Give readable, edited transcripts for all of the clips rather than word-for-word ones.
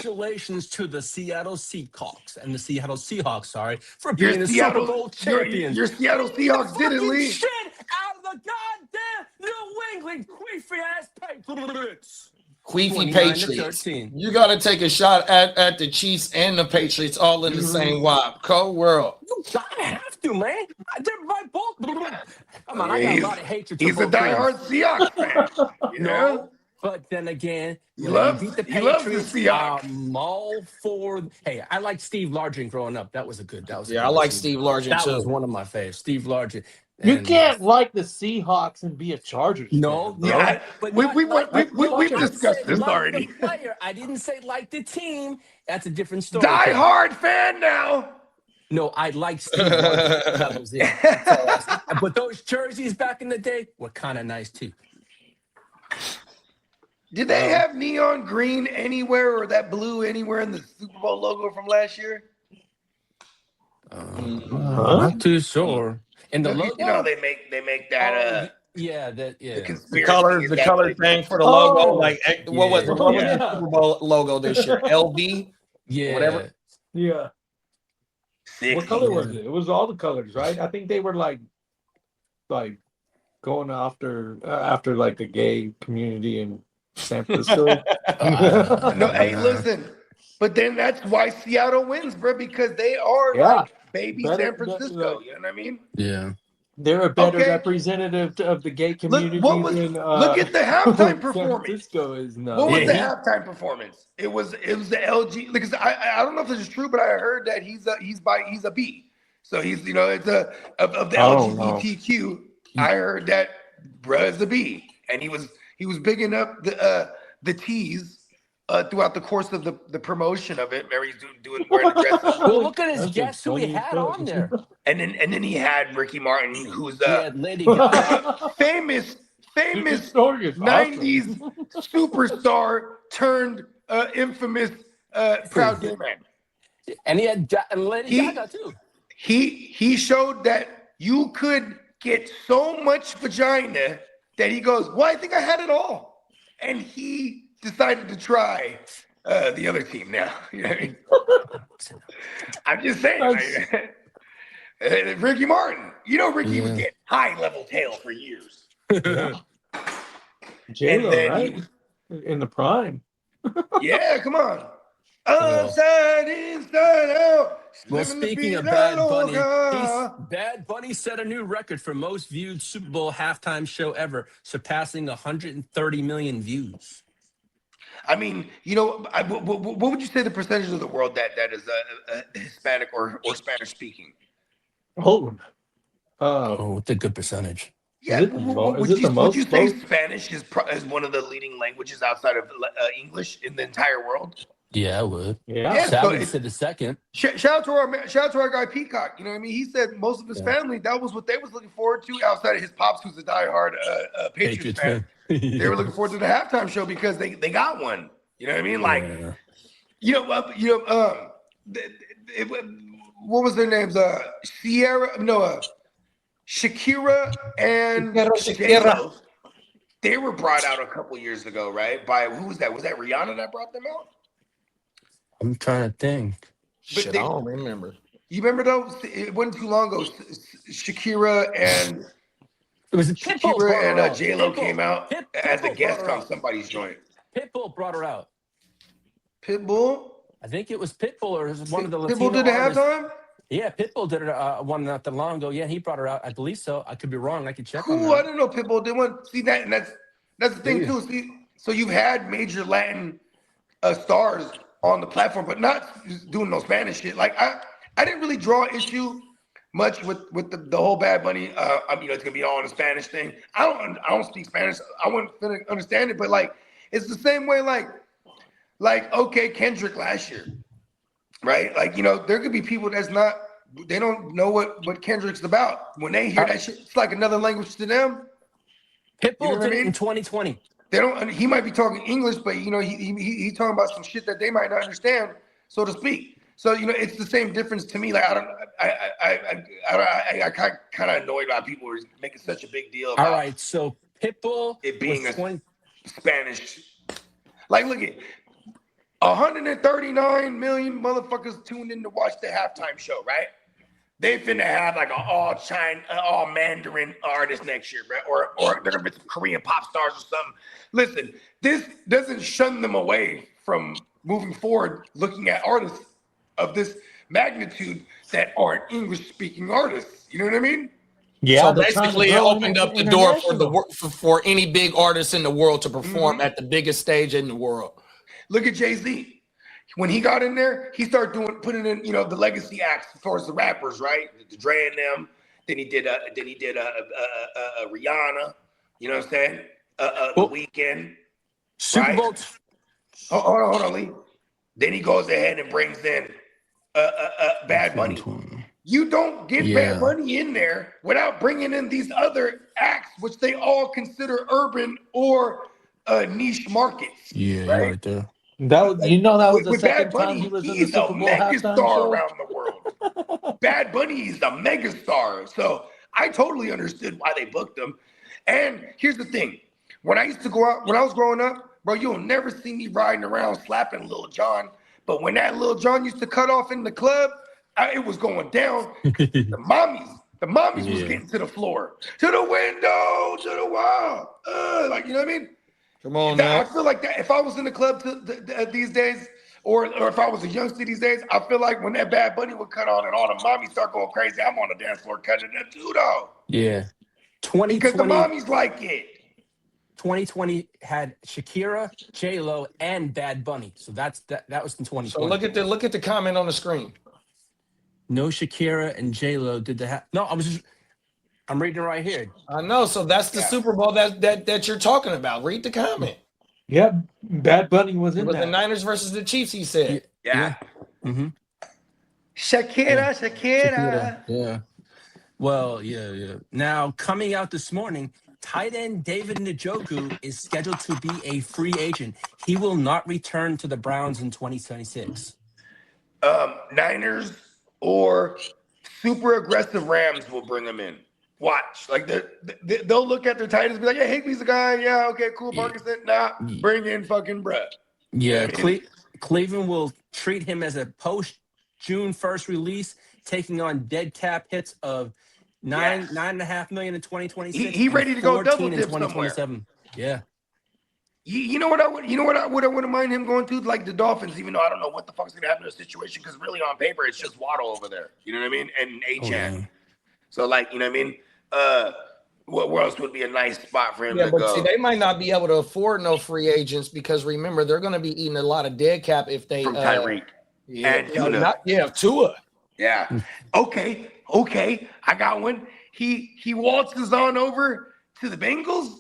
congratulations to the Seattle Seahawks and the Seattle Seahawks, for Your being the Super Seattle Bowl champions. your Seattle Seahawks did it, Fucking Lee. shit out of the goddamn New England queefy ass Patriots. Queefy Patriots. You got to take a shot at the Chiefs and the Patriots all in the same wop. Cold world. You gotta have to, man. They're my both. Come on, I got a lot of hatred. He's a diehard Seahawks fan. No, but then again, he loves the Seahawks. I'm all for. Hey, I liked Steve Largent growing up. That was a good. I like Steve Largent too. That was one of my favorites. Steve Largent. You can't like the Seahawks and be a Chargers fan. No, but we've discussed this already. I didn't say like the team. That's a different story. Die-hard fan now. No, I like Steve Largent. That was it. But those jerseys back in the day were kind of nice too. Did they have neon green anywhere or that blue anywhere in the Super Bowl logo from last year? Not too sure. And the logo, they make that the color thing for the logo. Like what was the Super Bowl logo this year? LB, whatever. Yeah. What color was it? It was all the colors, right? I think they were like going after like the gay community in San Francisco. No, hey, listen. But then that's why Seattle wins, bro, because they are like baby San Francisco. You know what I mean? Yeah. They're a better representative of the gay community than look at the halftime performance. San Francisco is no. What was the halftime performance? It was the LG. Because I don't know if this is true, but I heard that he's a B. So he's it's of the LGBTQ. I heard that bruh is a B, and he was bigging up the T's throughout the course of the promotion of it. Mary's wearing the dress. Well, look at his guess who he had on there. And then he had Ricky Martin, who's Lady Gaga. famous 90s superstar turned infamous proud gay man. And he had Lady Gaga too. He showed that you could get so much vagina that he goes, well, I think I had it all. And he decided to try the other team now. You know what I mean? I'm just saying. Ricky Martin. Ricky was getting high-level tail for years. J-Lo, right? In the prime. Yeah, come on. Upside, inside out. Well, speaking of Bad Bunny, Bad Bunny set a new record for most viewed Super Bowl halftime show ever, surpassing 130 million views. I mean, what would you say the percentage of the world that is Hispanic or Spanish speaking? It's a good percentage. Yeah, would you say Spanish is one of the leading languages outside of English in the entire world? Yeah, I would. Yeah. Sally said the second. Shout out to our guy Peacock. You know what I mean? He said most of his family, that was what they was looking forward to outside of his pops, who's a diehard Patriots fan. They were looking forward to the halftime show because they got one. You know what I mean? Like, what was their names? Shakira and Shakira. They were brought out a couple years ago, right? By who was that? Was that Rihanna that brought them out? I'm trying to think. I don't remember. You remember those? It wasn't too long ago. Shakira and J-Lo came out as a guest on somebody's joint. Pitbull brought her out. Pitbull? I think it was Pitbull or one of the Latino Pitbull did the artists. halftime? Yeah, Pitbull did it one not that long ago. Yeah, he brought her out. I believe so. I could be wrong. I could check on that. I didn't know Pitbull did one. See, that's the thing, too. See, so you've had major Latin stars on the platform, but not doing no Spanish shit. Like, I didn't really draw issue much with the whole Bad Bunny. It's gonna be all in the Spanish thing. I don't speak Spanish. I wouldn't understand it, but like it's the same way. Like okay, Kendrick last year, right? Like there could be people they don't know what Kendrick's about. When they hear that shit, it's like another language to them. Pitbull did it in 2020. They don't. He might be talking English, but he talking about some shit that they might not understand, so to speak. So it's the same difference to me. Like I kind of annoyed by people who are making such a big deal about. All right, so Pitbull it being a Spanish. Like, look at 139 million motherfuckers tuned in to watch the halftime show, right? They finna have like an all Mandarin artist next year, right? Or they're gonna be some Korean pop stars or something. Listen, this doesn't shun them away from moving forward, looking at artists of this magnitude that aren't English-speaking artists. You know what I mean? Yeah. So basically, it opened up the door for any big artist in the world to perform at the biggest stage in the world. Look at Jay-Z. When he got in there, he started putting in, the legacy acts as far as the rappers, right? The Dre and them. Then he did Rihanna. You know what I'm saying? The Weeknd. Super Bowl. Hold on, Lee. Then he goes ahead and brings in Bad Bunny. You don't get Bad Bunny in there without bringing in these other acts, which they all consider urban or niche markets. Yeah, right there. That was the second Bad Bunny, time he was in the he's Super Bowl halftime show. around the world. Bad Bunny is a megastar. So I totally understood why they booked him. And here's the thing. When I used to go out, when I was growing up, bro, you'll never see me riding around slapping Lil Jon. But when that Lil Jon used to cut off in the club, it was going down. The mommies was getting to the floor, to the window, to the wall. You know what I mean? Come on now. I feel like that if I was in the club these days, or if I was a youngster these days, I feel like when that Bad Bunny would cut on and all the mommies start going crazy, I'm on the dance floor cutting that too, though. Yeah. 2020, because the mommies like it. 2020 had Shakira, J-Lo, and Bad Bunny. So that was in 2020. So look at the comment on the screen. No Shakira and J-Lo did the I'm reading it right here. I know. So that's the Super Bowl that you're talking about. Read the comment. Yeah, Bad Bunny was in with that. the Niners versus the Chiefs. He said, "Yeah, mm-hmm. Shakira." Yeah. Well, yeah. Now coming out this morning, tight end David Njoku is scheduled to be a free agent. He will not return to the Browns in 2026. Niners or super aggressive Rams will bring him in. Watch, like they'll look at their tight ends and be like, "Yeah, Higby's the guy. Yeah, okay, cool. Parkinson, bring in fucking Brett." Yeah, Cleveland will treat him as a post-June 1st release, taking on dead cap hits of $9.5 million in 2026. He ready to go double dip 2027. somewhere. Yeah. You know what I wouldn't mind him going to, like the Dolphins, even though I don't know what the fuck's gonna happen in the situation, because really on paper it's just Waddle over there. You know what I mean? And Achane. So like, you know what I mean? Where else would be a nice spot for him to go? See, they might not be able to afford no free agents because remember they're going to be eating a lot of dead cap if they from Tyreek and Tua. Yeah. Okay. I got one. He waltzes on over to the Bengals.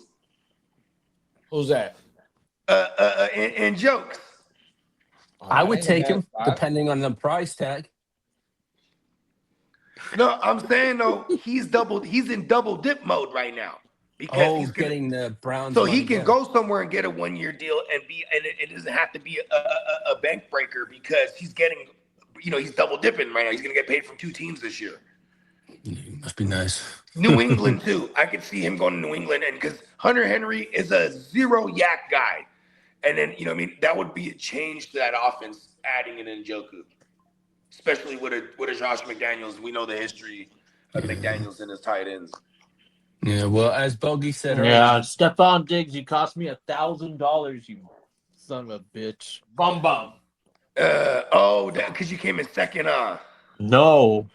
Who's that? And jokes. I would take him depending on the price tag. No, I'm saying though he's in double dip mode right now because he's getting the Browns. So he can go somewhere and get a 1-year deal and it doesn't have to be a bank breaker because he's getting, he's double dipping right now. He's gonna get paid from 2 teams this year. Must be nice. New England too. I could see him going to New England, and because Hunter Henry is a zero yak guy, and then that would be a change to that offense adding an Njoku. Especially with a Josh McDaniels. We know the history of McDaniels and his tight ends. Yeah, well, as Bogey said earlier. Yeah, Stephon Diggs, you cost me $1,000, you son of a bitch. Bum. Because you came in second, No.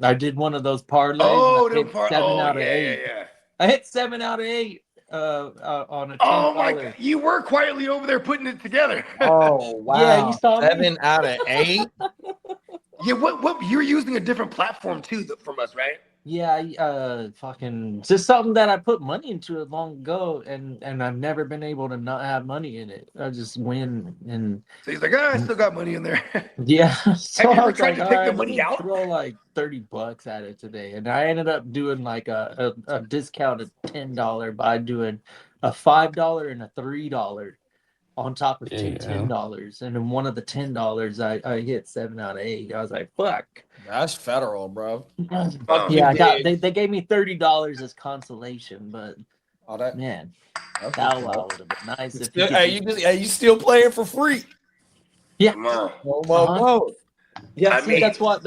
I did one of those parlays. Out of 8. Yeah. I hit 7 out of 8 on a $10. Oh my God. You were quietly over there putting it together. Oh wow. Yeah, you saw 7 out of 8. Yeah, what you're using a different platform too from us, right? Yeah, fucking just something that I put money into it long ago, and I've never been able to not have money in it. I just win, and so he's like, I still got money in there. Yeah. So have you ever tried to take the money out? Throw like $30 at it today, and I ended up doing like a discounted $10 by doing a $5 and a $3 on top of two $10, and in one of the $10 I hit 7 out of 8. I was like, fuck. That's federal, bro. Yeah, they gave me $30 as consolation, but man, that would have been nice. You still playing for free? Yeah. Come on. Whoa. Yeah, I see, mean- that's what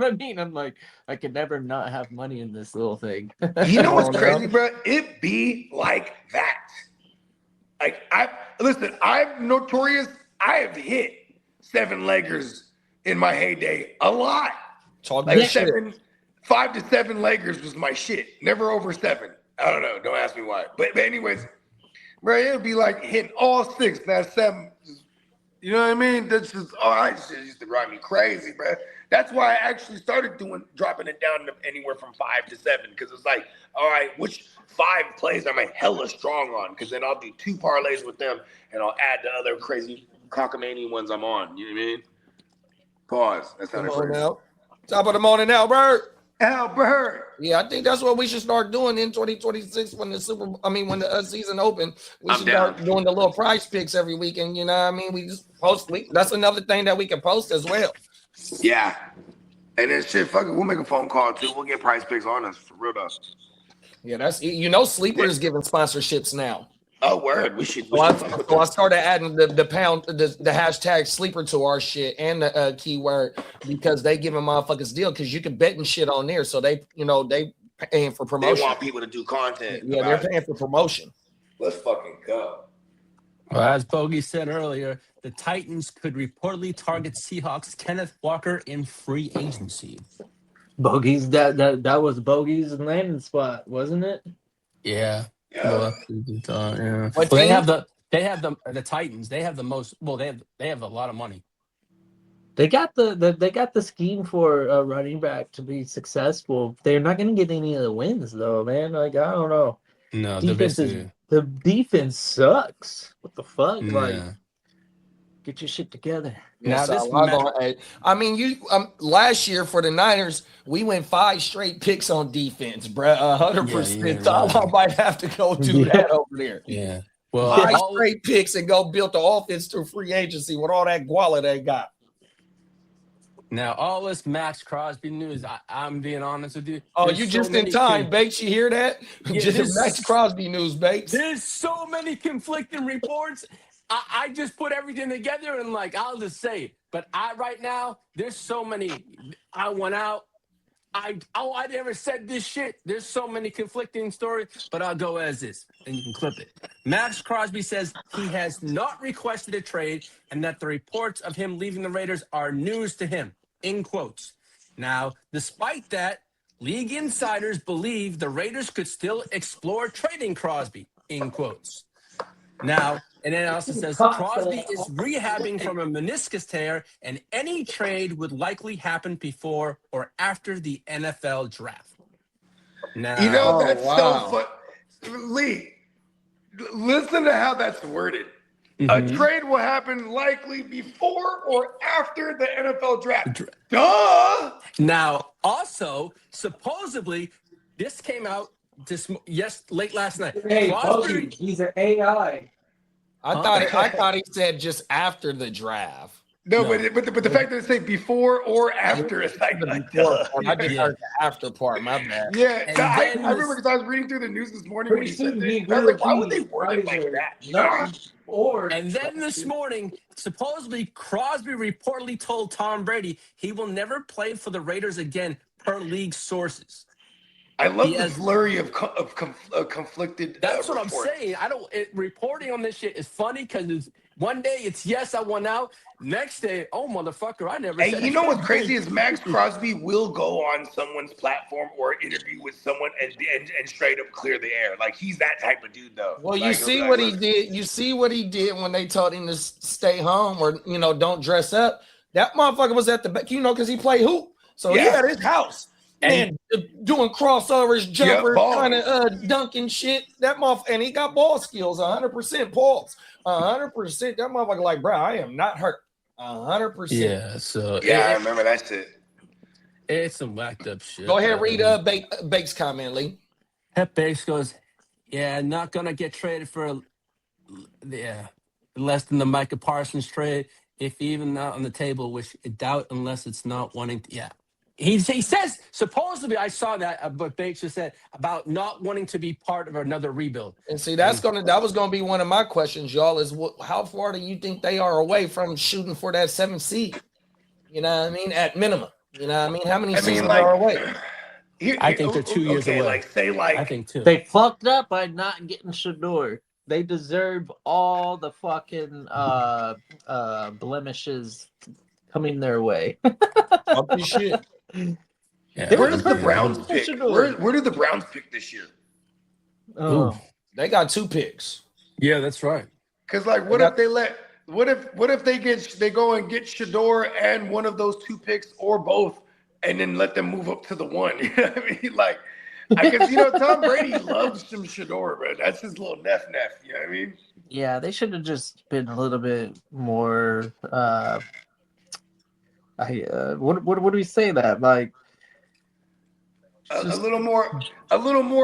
I mean. I'm like, I could never not have money in this little thing. You know what's Come on crazy, now. bro? It be like that. Like I'm notorious. I have hit 7-leggers in my heyday a lot. Talk Like that shit. 5 to 7 leggers was my shit. Never over 7. I don't know. Don't ask me why. But anyways, bro, it'll be like hitting all 6. That's 7. You know what I mean? That's just that shit used to drive me crazy, bro. That's why I actually started dropping it down to anywhere from 5 to 7, because it's like, all right, which 5 plays am I hella strong on? Because then I'll do 2 parlays with them, and I'll add the other crazy cockamamie ones I'm on. You know what I mean? Pause. That's Come not on crazy. now. Top of the morning, Albert. Albert. Yeah, I think that's what we should start doing in 2026 when the season open. We I'm should start down. doing the little prize picks every weekend. You know what I mean? We just post. That's another thing that we can post as well. Yeah. And then shit, fuck it. We'll make a phone call too. We'll get price picks on us for real though. Yeah, that's Sleeper is giving sponsorships now. Oh, word. We should. So I started adding the hashtag sleeper to our shit and the keyword because they giving motherfuckers deal because you can bet and shit on there. So they paying for promotion. They want people to do content. Yeah, they're paying for promotion. Let's fucking go. Well, as Bogey said earlier, the Titans could reportedly target Seahawks Kenneth Walker in free agency. Bogies, that was Bogey's landing spot, wasn't it? Yeah. Yeah. Well, yeah. What Well, team? they have the Titans. They have the most. Well, they have a lot of money. They got the scheme for a running back to be successful. They're not going to get any of the wins though, man. Like I don't know. No, The defense sucks. What the fuck? Like, yeah. get your shit together. Now this last year for the Niners, we went 5 straight picks on defense, bro. 100%. So I might have to go do that over there. Yeah. Well, 5 straight picks and go build the offense through free agency with all that guala they got. Now, all this Maxx Crosby news, I'm being honest with you. Oh, you just in time, Bates. You hear that? Yeah, Just Maxx Crosby news, Bates. There's so many conflicting reports. I just put everything together and I'll just say it. But right now, there's so many. I went out. I never said this shit. There's so many conflicting stories, but I'll go as is, and you can clip it. Maxx Crosby says he has not requested a trade and that the reports of him leaving the Raiders are news to him, in quotes. Now, despite that, league insiders believe the Raiders could still explore trading Crosby, in quotes. Now, and then it also says Crosby is rehabbing from a meniscus tear, and any trade would likely happen before or after the NFL draft. Now, that's so fun. Lee, listen to how that's worded. A trade will happen likely before or after the NFL draft. Duh. Now, also, supposedly, this came out late last night. Hey, Crosby, Bogey, he's an AI. I thought he said just after the draft. No. But the fact that it say before or after is like duh. I just heard the after part. My bad. Yeah, And I then remember because I was reading through the news this morning when he said Pretty that. I was like, why would they word it like that? And then this morning, supposedly Crosby reportedly told Tom Brady he will never play for the Raiders again, per league sources. I love the flurry of conflicted. That's what reports. I'm saying. Reporting on this shit is funny because one day it's yes, I won out. Next day, oh motherfucker, I never. Hey, you know what's crazy is Maxx Crosby will go on someone's platform or interview with someone and straight up clear the air. Like he's that type of dude, though. Well, you see what he did. You see what he did when they told him to stay home or don't dress up. That motherfucker was at the back, because he played hoop, so he had his house. And doing crossovers, jumpers, kind of dunking shit. That motherfucker, and he got ball skills, 100% balls, 100%. That motherfucker, like, bro, I am not hurt, 100%. Yeah, so I remember that shit. It's some whacked up shit. Go ahead, read Bake's comment, Lee. Bakes goes, not gonna get traded for less than the Micah Parsons trade, if even not on the table, which I doubt unless it's not wanting to. Yeah. He says supposedly I saw that, but Bates just said about not wanting to be part of another rebuild. And see, that was gonna be one of my questions, y'all. Is how far do you think they are away from shooting for that 7th seed? You know what I mean? At minimum, you know what I mean? How many seasons are away? I think they're 2 years away. I think 2. They fucked up by not getting Shador. They deserve all the fucking blemishes coming their way. Fuck this shit. Yeah. Where does the Browns pick? Where do the Browns pick this year? They got 2 picks. Yeah, that's right. Because like, what if they go and get Shador and one of those 2 picks or both, and then let them move up to the 1? You know what I mean? Like, I guess Tom Brady loves some Shador, but that's his little neff. You know what I mean? Yeah, they should have just been a little bit more. What do we say that like? A little more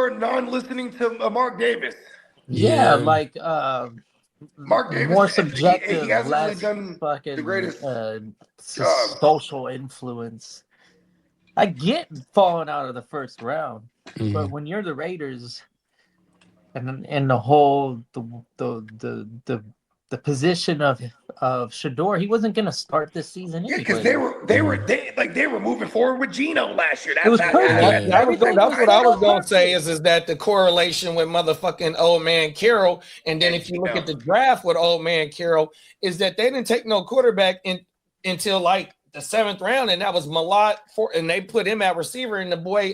non-listening to Mark Davis. Yeah, like Mark Davis, more subjective, he hasn't less really done fucking the greatest social influence. I get falling out of the first round, but when you're the Raiders, and the whole the position of Shador, he wasn't going to start this season. Yeah, because they were moving forward with Geno last year. That was what I was going to say is that the correlation with motherfucking old man Carroll, and then if you look at the draft with old man Carroll, is that they didn't take no quarterback until like the 7th round, and that was Malott and they put him at receiver, and the boy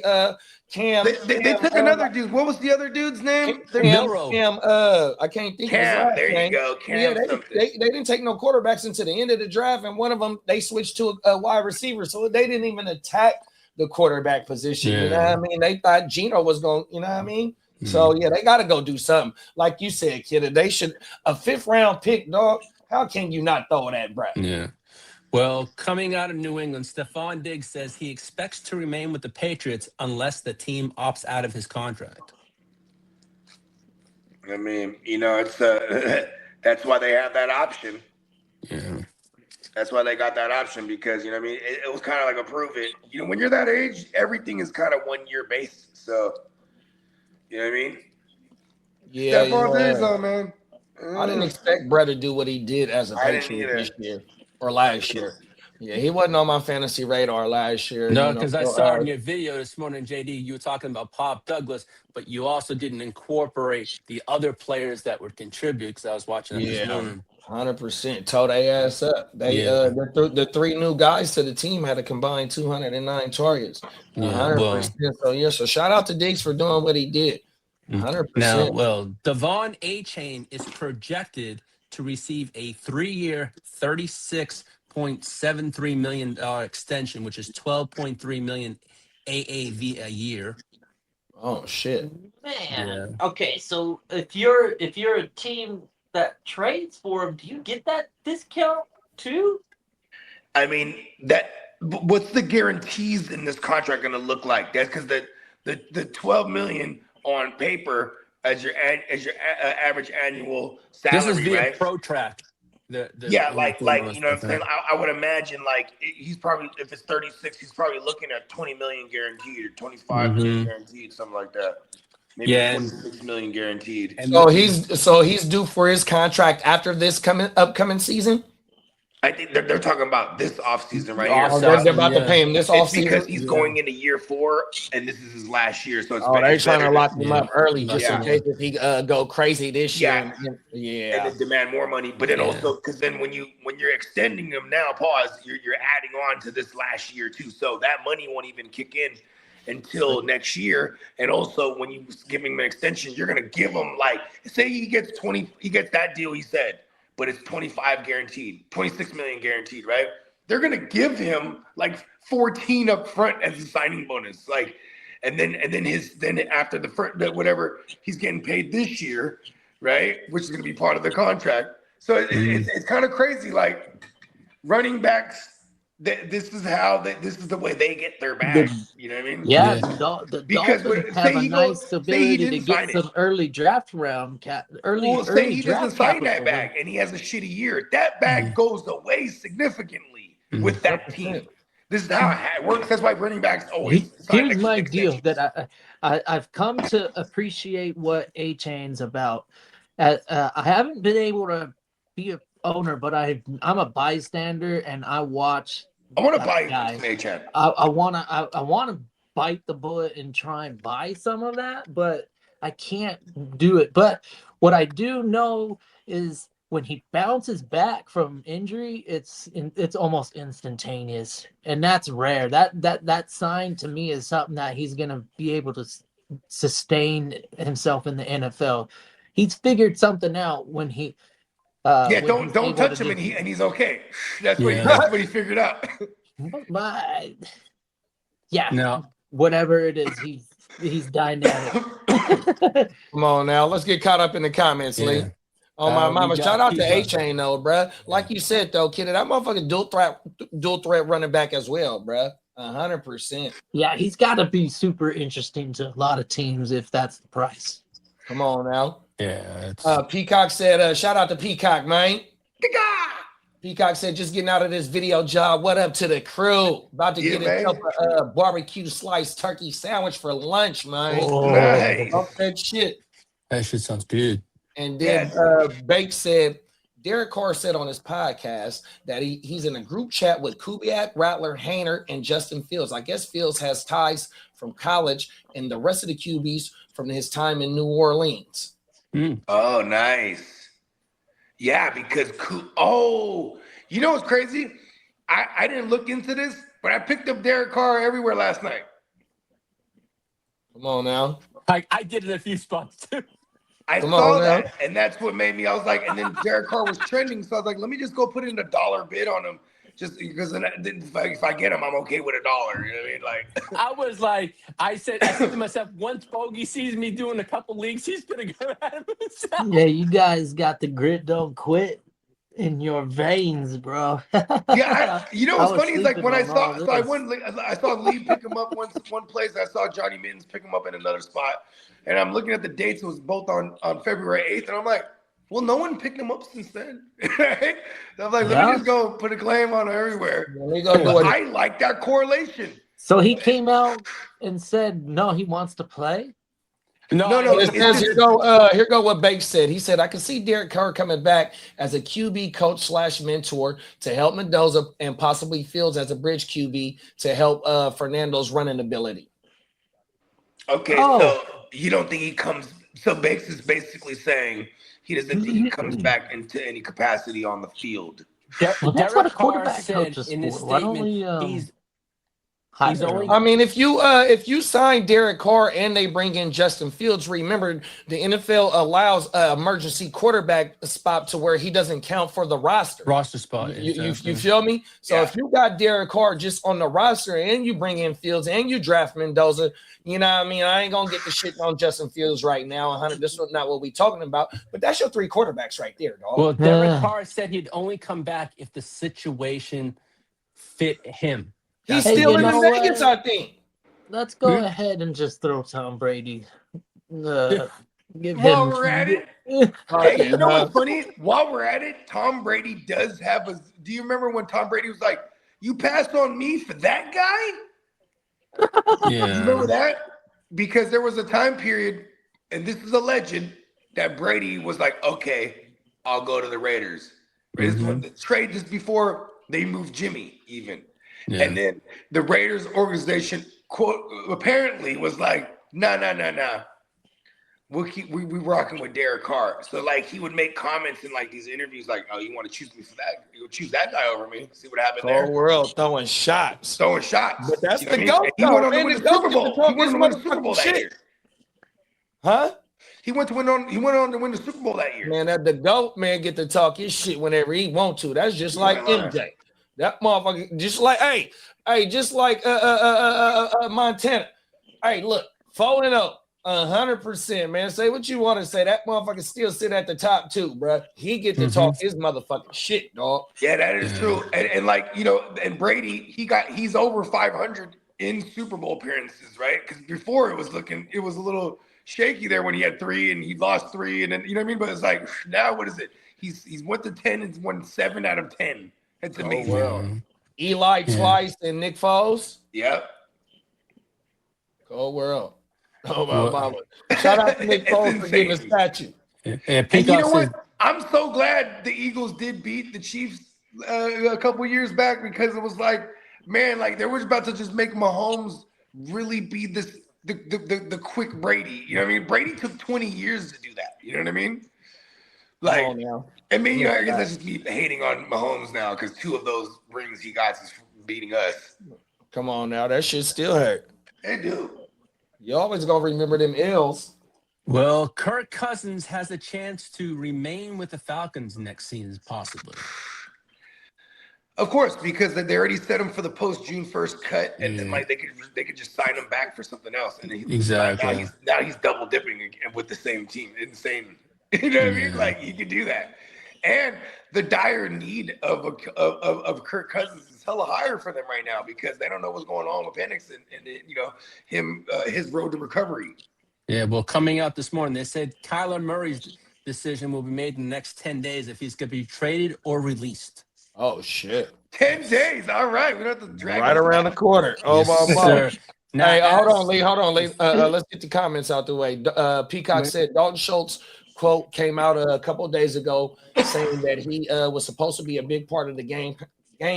Cam. They took another dude. What was the other dude's name? Cam. I can't think. Cam. There you go. Cam. Yeah, they didn't take no quarterbacks until the end of the draft, and one of them they switched to a wide receiver, so they didn't even attack the quarterback position. Yeah. You know what I mean? They thought Geno was going. You know what I mean? So yeah, they got to go do something. Like you said, kid, they should a 5th round pick, dog. How can you not throw that, bro? Yeah. Well, coming out of New England, Stephon Diggs says he expects to remain with the Patriots unless the team opts out of his contract. I mean, it's that's why they have that option. Yeah. That's why they got that option because, you know what I mean? It was kind of like a prove it. When you're that age, everything is kind of 1 year based. So, you know what I mean? Yeah. Stephon Diggs, man. I didn't expect Brett to do what he did as a Patriot this year. Or last year. Yeah, he wasn't on my fantasy radar last year. No, because I saw in your video this morning, JD, you were talking about Pop Douglas, but you also didn't incorporate the other players that would contribute because I was watching that this morning. 100%. Tore their ass up. The 3 new guys to the team had a combined 209 targets. 100%. So shout out to Diggs for doing what he did. 100%. Now, Devon Achane is projected to receive a 3-year, $36.73 million extension, which is $12.3 million AAV a year. Oh shit, man! Yeah. Okay, so if you're a team that trades for him, do you get that discount too? I mean, what's the guarantees in this contract going to look like? That's because the $12 million on paper. As your average annual salary, this is via right? ProTrack. Like you know what I'm saying. I would imagine like he's probably, if it's 36, he's probably looking at 20 million guaranteed or 25 million guaranteed, something like that. Maybe 26 million guaranteed. And so he's due for his contract after this upcoming season. I think they're talking about this offseason right here. They're about to pay him this offseason because he's going into year 4, and this is his last year. So they're trying to lock him up early just in case if he go crazy this year. And then demand more money. But then also because then when you're extending him now, you're adding on to this last year too. So that money won't even kick in until next year. And also when you give him an extension, you're gonna give him like say he gets that deal he said. But it's 25 guaranteed, 26 million guaranteed, right? They're gonna give him like 14 up front as a signing bonus, like, and then after the first whatever he's getting paid this year, right? Which is gonna be part of the contract. So it's kind of crazy, like running backs. This is the way they get their bag. You know what I mean? Yeah. The Dolphins have a nice ability to get some early draft round say he doesn't sign that bag and he has a shitty year. That bag goes away significantly with that team. This is how it works. That's why running backs always. Here's my deal that I've come to appreciate what Achane's about. I haven't been able to be a owner, but I'm a bystander and I watch. I want to buy guys. Achane. I wanna bite the bullet and try and buy some of that, but I can't do it. But what I do know is when he bounces back from injury, it's almost instantaneous, and that's rare. That sign to me is something that he's gonna be able to sustain himself in the NFL. He's figured something out when he. Don't touch him, and he's okay. That's what he figured out. But no, whatever it is, he's dynamic. Come on now, let's get caught up in the comments, Lee. Oh my mama! Shout out to Achane though, bruh. Like you said though, kid, that motherfucking dual threat running back as well, bruh. 100%. Yeah, he's got to be super interesting to a lot of teams if that's the price. Come on now. Yeah. Peacock said, shout out to Peacock, man. Peacock said, just getting out of this video job. What up to the crew? About to get himself a barbecue sliced turkey sandwich for lunch, man. Oh, nice. That shit. That shit sounds good. And then Bake said, Derek Carr said on his podcast that he's in a group chat with Kubiak, Rattler, Haener, and Justin Fields. I guess Fields has ties from college and the rest of the QBs from his time in New Orleans. Oh, nice. Yeah, because you know what's crazy? I didn't look into this, but I picked up Derek Carr everywhere last night. Come on now. I did it a few spots too. I saw that, and that's what made me. I was like, and then Derek Carr was trending, so I was like, let me just go put in $1 bid on him, just because then if I get him, I'm okay with $1. You know what I mean? Like, I was like, I said to myself, once Bogey sees me doing a couple leagues, he's gonna go at him himself. Yeah, you guys got the grit don't quit in your veins, bro. You know what's funny is like when I saw Lee pick him up one place, I saw Johnny Mittens pick him up in another spot. And I'm looking at the dates. It was both on February 8th. And I'm like, well, no one picked them up since then. Right? So I'm like, let me just go put a claim on everywhere. I like that correlation. So he came out and said, no, he wants to play? No. Here go what Bake said. He said, I can see Derek Carr coming back as a QB coach / mentor to help Mendoza and possibly Fields as a bridge QB to help Fernando's running ability. Okay, so you don't think he comes – so Bakes is basically saying he doesn't think he comes back into any capacity on the field. That's what a quarterback coach is in his for. Why don't statement, we, he's only. I mean, if you sign Derek Carr and they bring in Justin Fields, remember the NFL allows an emergency quarterback spot to where he doesn't count for the roster spot. You feel me? So if you got Derek Carr just on the roster and you bring in Fields and you draft Mendoza, you know what I mean? I ain't gonna get the shit on Justin Fields right now. 100. This is not what we talking about, but that's your 3 quarterbacks right there, dog. Well, Derek Carr said he'd only come back if the situation fit him. He's still in Vegas, I think. Let's go ahead and just throw Tom Brady. Give him. While we're at it, hey, you know what's funny? While we're at it, Tom Brady does have a. Do you remember when Tom Brady was like, "You passed on me for that guy"? Yeah. You remember that? Because there was a time period, and this is a legend, that Brady was like, "Okay, I'll go to the Raiders." Mm-hmm. The trade just before they moved Jimmy, even. Yeah. And then the Raiders organization, quote, apparently was like, nah. We rocking with Derek Carr. So like he would make comments in like these interviews like, oh, you want to choose me for that? You'll choose that guy over me. See what happened there. Whole world throwing shots. But that's the GOAT. He went on to win the Super Bowl. He went on to win the Super Bowl that year. Huh? He went on to win the Super Bowl that year. Man, that the GOAT man get to talk his shit whenever he want to. That's just like MJ. That motherfucker, just like, just like Montana. Hey, look, 4-0, 100%, man. Say what you want to say. That motherfucker still sit at the top too, bro. He get to talk his motherfucking shit, dog. Yeah, that is true. And like, you know, and Brady, he's over 500 in Super Bowl appearances, right? Because before it was a little shaky there when he had 3 and he lost 3, and then you know what I mean. But it's like now, what is it? He's went to 10 and won 7 out of 10. It's amazing. Oh, wow. Eli Twice and Nick Foles. Yep. Cold world. Oh my mama. Shout out to Nick Foles for getting a statue. And you know what? I'm so glad the Eagles did beat the Chiefs a couple years back, because it was like, man, like they were about to just make Mahomes really be the quick Brady. You know what I mean? Brady took 20 years to do that. You know what I mean? Like, I mean, I guess that's just me hating on Mahomes now, because 2 of those rings he got is beating us. Come on now, that shit still hurt. They do. You always gonna remember them ills. Well, Kirk Cousins has a chance to remain with the Falcons next season, possibly. Of course, because they already set him for the post June 1st cut, and then like they could just sign him back for something else. And exactly. Now he's double dipping again with the same team. Insane. You know what I mean? Like, he could do that. And the dire need of Kirk Cousins is hella higher for them right now, because they don't know what's going on with Penix and his road to recovery. Yeah, well, coming out this morning, they said Kyler Murray's decision will be made in the next 10 days if he's going to be traded or released. Oh, shit. 10 days. All right. We don't have to drag right around the corner. Oh, yes, my God. Now, hey, hold on, Lee. Let's get the comments out the way. Peacock said Dalton Schultz quote came out a couple of days ago saying that he was supposed to be a big part of the game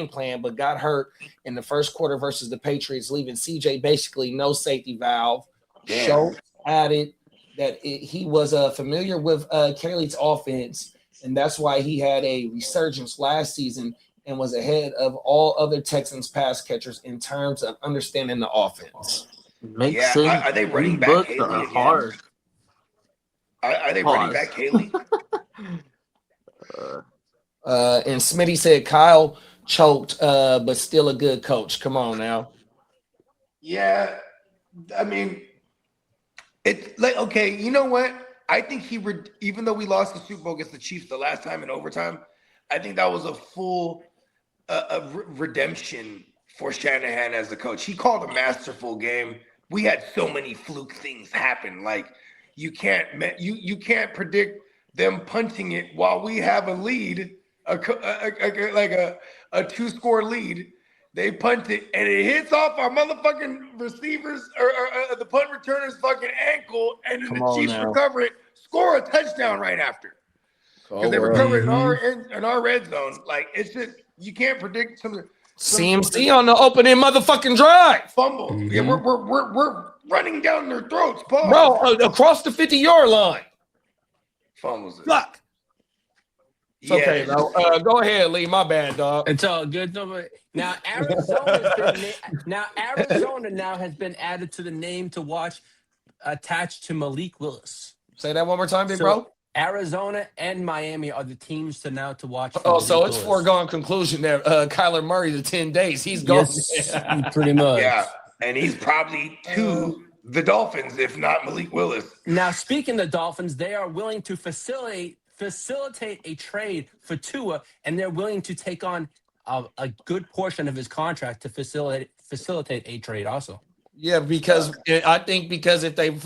plan, but got hurt in the first quarter versus the Patriots, leaving CJ basically no safety valve. Schultz added that he was familiar with Kelce's offense, and that's why he had a resurgence last season and was ahead of all other Texans pass catchers in terms of understanding the offense. Makes sense. Are they running back Haley again? Hard. Are they running back Haley? And Smitty said Kyle choked, but still a good coach. Come on now. Yeah, I mean, it's like, okay, you know what? I think even though we lost the Super Bowl against the Chiefs the last time in overtime, I think that was a full redemption for Shanahan as the coach. He called a masterful game. We had so many fluke things happen. Like, you can't predict them punting it while we have a lead, a 2-score lead. They punt it, and it hits off our motherfucking receivers or the punt returner's fucking ankle, and then the Chiefs recover it, score a touchdown right after. Because they recover it in our red zone. Like, it's just, you can't predict some CMC on the opening motherfucking drive. Fumble. Mm-hmm. Yeah, we're running down their throats, Paul. Bro, across the 50-yard line. Fumbles it. Fuck. It's okay, though. Go ahead, Lee. My bad, dog. It's all good. Now, Arizona now has been added to the name to watch, attached to Malik Willis. Say that one more time, big bro. Arizona and Miami are the teams to watch. Oh, so it's foregone conclusion that Kyler Murray the 10 days he's gone. Yes, pretty much. Yeah, and he's probably to the Dolphins, if not Malik Willis. Now, speaking of Dolphins, they are willing to facilitate a trade for Tua, and they're willing to take on a good portion of his contract to facilitate a trade also. Yeah, because I think if they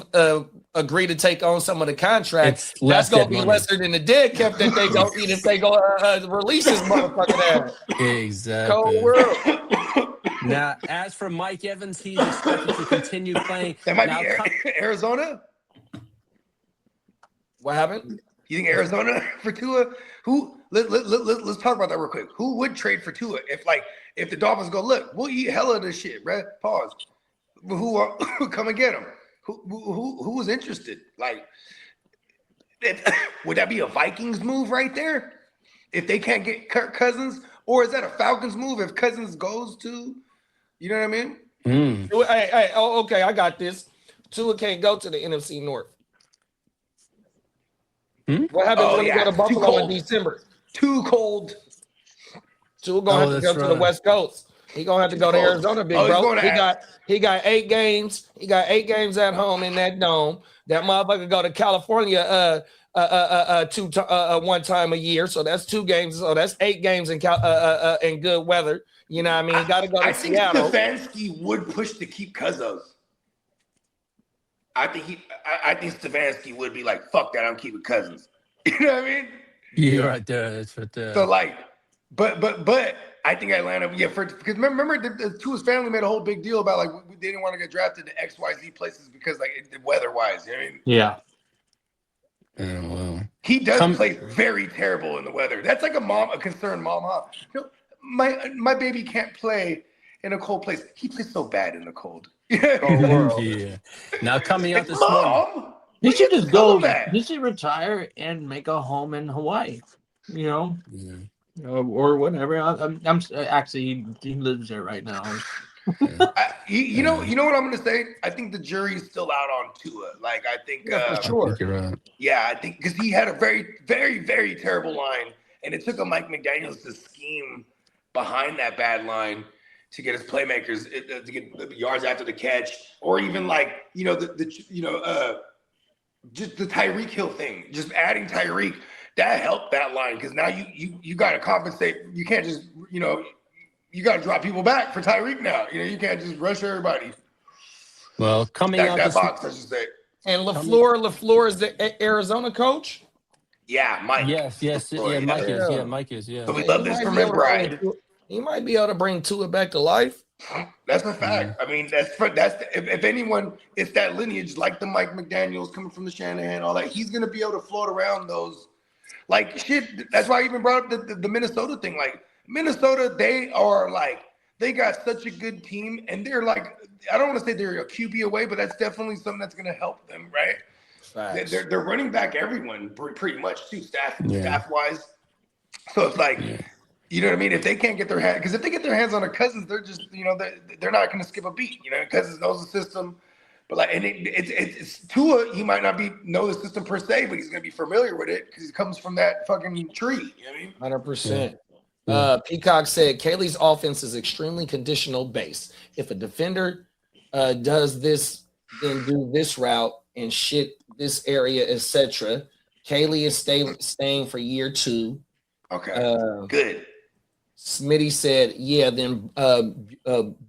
agree to take on some of the contracts, that's going to be lesser than the dead cap that they don't eat if they go release his motherfucking ass. Exactly. Cold world. Now, as for Mike Evans, he's expected to continue playing. That might be Arizona. What happened? You think Arizona for Tua? Let's talk about that real quick. Who would trade for Tua if the Dolphins go, look, we'll eat hella of this shit, right? Pause. Who come and get him? Who was interested? Like, would that be a Vikings move right there? If they can't get Kirk Cousins, or is that a Falcons move if Cousins goes to? You know what I mean? Hey, okay, I got this. Tua can't go to the NFC North. What happens when you go to Buffalo in December? Too cold. Tua gonna have to go to the West Coast. He gonna have to go to Arizona, big bro. He got 8 games. He got 8 games at home in that dome. That motherfucker go to California one time a year. So that's 2 games. So that's 8 games in good weather. You know what I mean? He got to go to Seattle. I think Stefanski would push to keep Cousins. I think Stefanski would be like, fuck that, I'm keeping Cousins. You know what I mean? You're right there. That's right there. So like, but I think Atlanta, because remember the Tua's family made a whole big deal about like they didn't want to get drafted to XYZ places because like weather-wise. You know what I mean? Yeah. Well. He does play very terrible in the weather. That's like a concerned mom. Huh? You know, my baby can't play in a cold place. He plays so bad in the cold. Yeah. Now coming out this morning. He should just go. He should retire and make a home in Hawaii. You know. Yeah. Or whatever. I'm actually he lives there right now. You know what I'm gonna say? I think the jury's still out on Tua. Like I think, for sure. I think you're right. Yeah, I think because he had a very, very, very terrible line, and it took a Mike McDaniels to scheme behind that bad line to get his playmakers to get the yards after the catch, or even like just the Tyreek Hill thing, just adding Tyreek. That helped that line because now you got to compensate. You can't just, you got to drop people back for Tyreek now. You can't just rush everybody. Well, coming out that this box, I should say. And LaFleur is the Arizona coach? Yeah, Mike. Yes. Yeah, Mike is. So we love this from McBride. He might be able to bring Tua back to life. That's a fact. I mean, if anyone, it's that lineage like the Mike McDaniels coming from the Shanahan, all that. He's gonna be able to float around those. Like shit, that's why I even brought up the Minnesota thing. Like Minnesota, they got such a good team, and they're like, I don't want to say they're a QB away, but that's definitely something that's going to help them, right? They're running back everyone pretty much too, staff wise. So it's like, you know what I mean? If they can't get their hands, because if they get their hands on a Cousins, they're just they're not going to skip a beat. Cousins knows the system. But like, and it's Tua, he might not know the system per se, but he's gonna be familiar with it because he comes from that fucking tree. You know what I mean? 100%. Peacock said Kaylee's offense is extremely conditional based. If a defender does this, then do this route and shit this area, etc. Kaylee is staying for year 2. Okay, good. Smitty said, yeah, then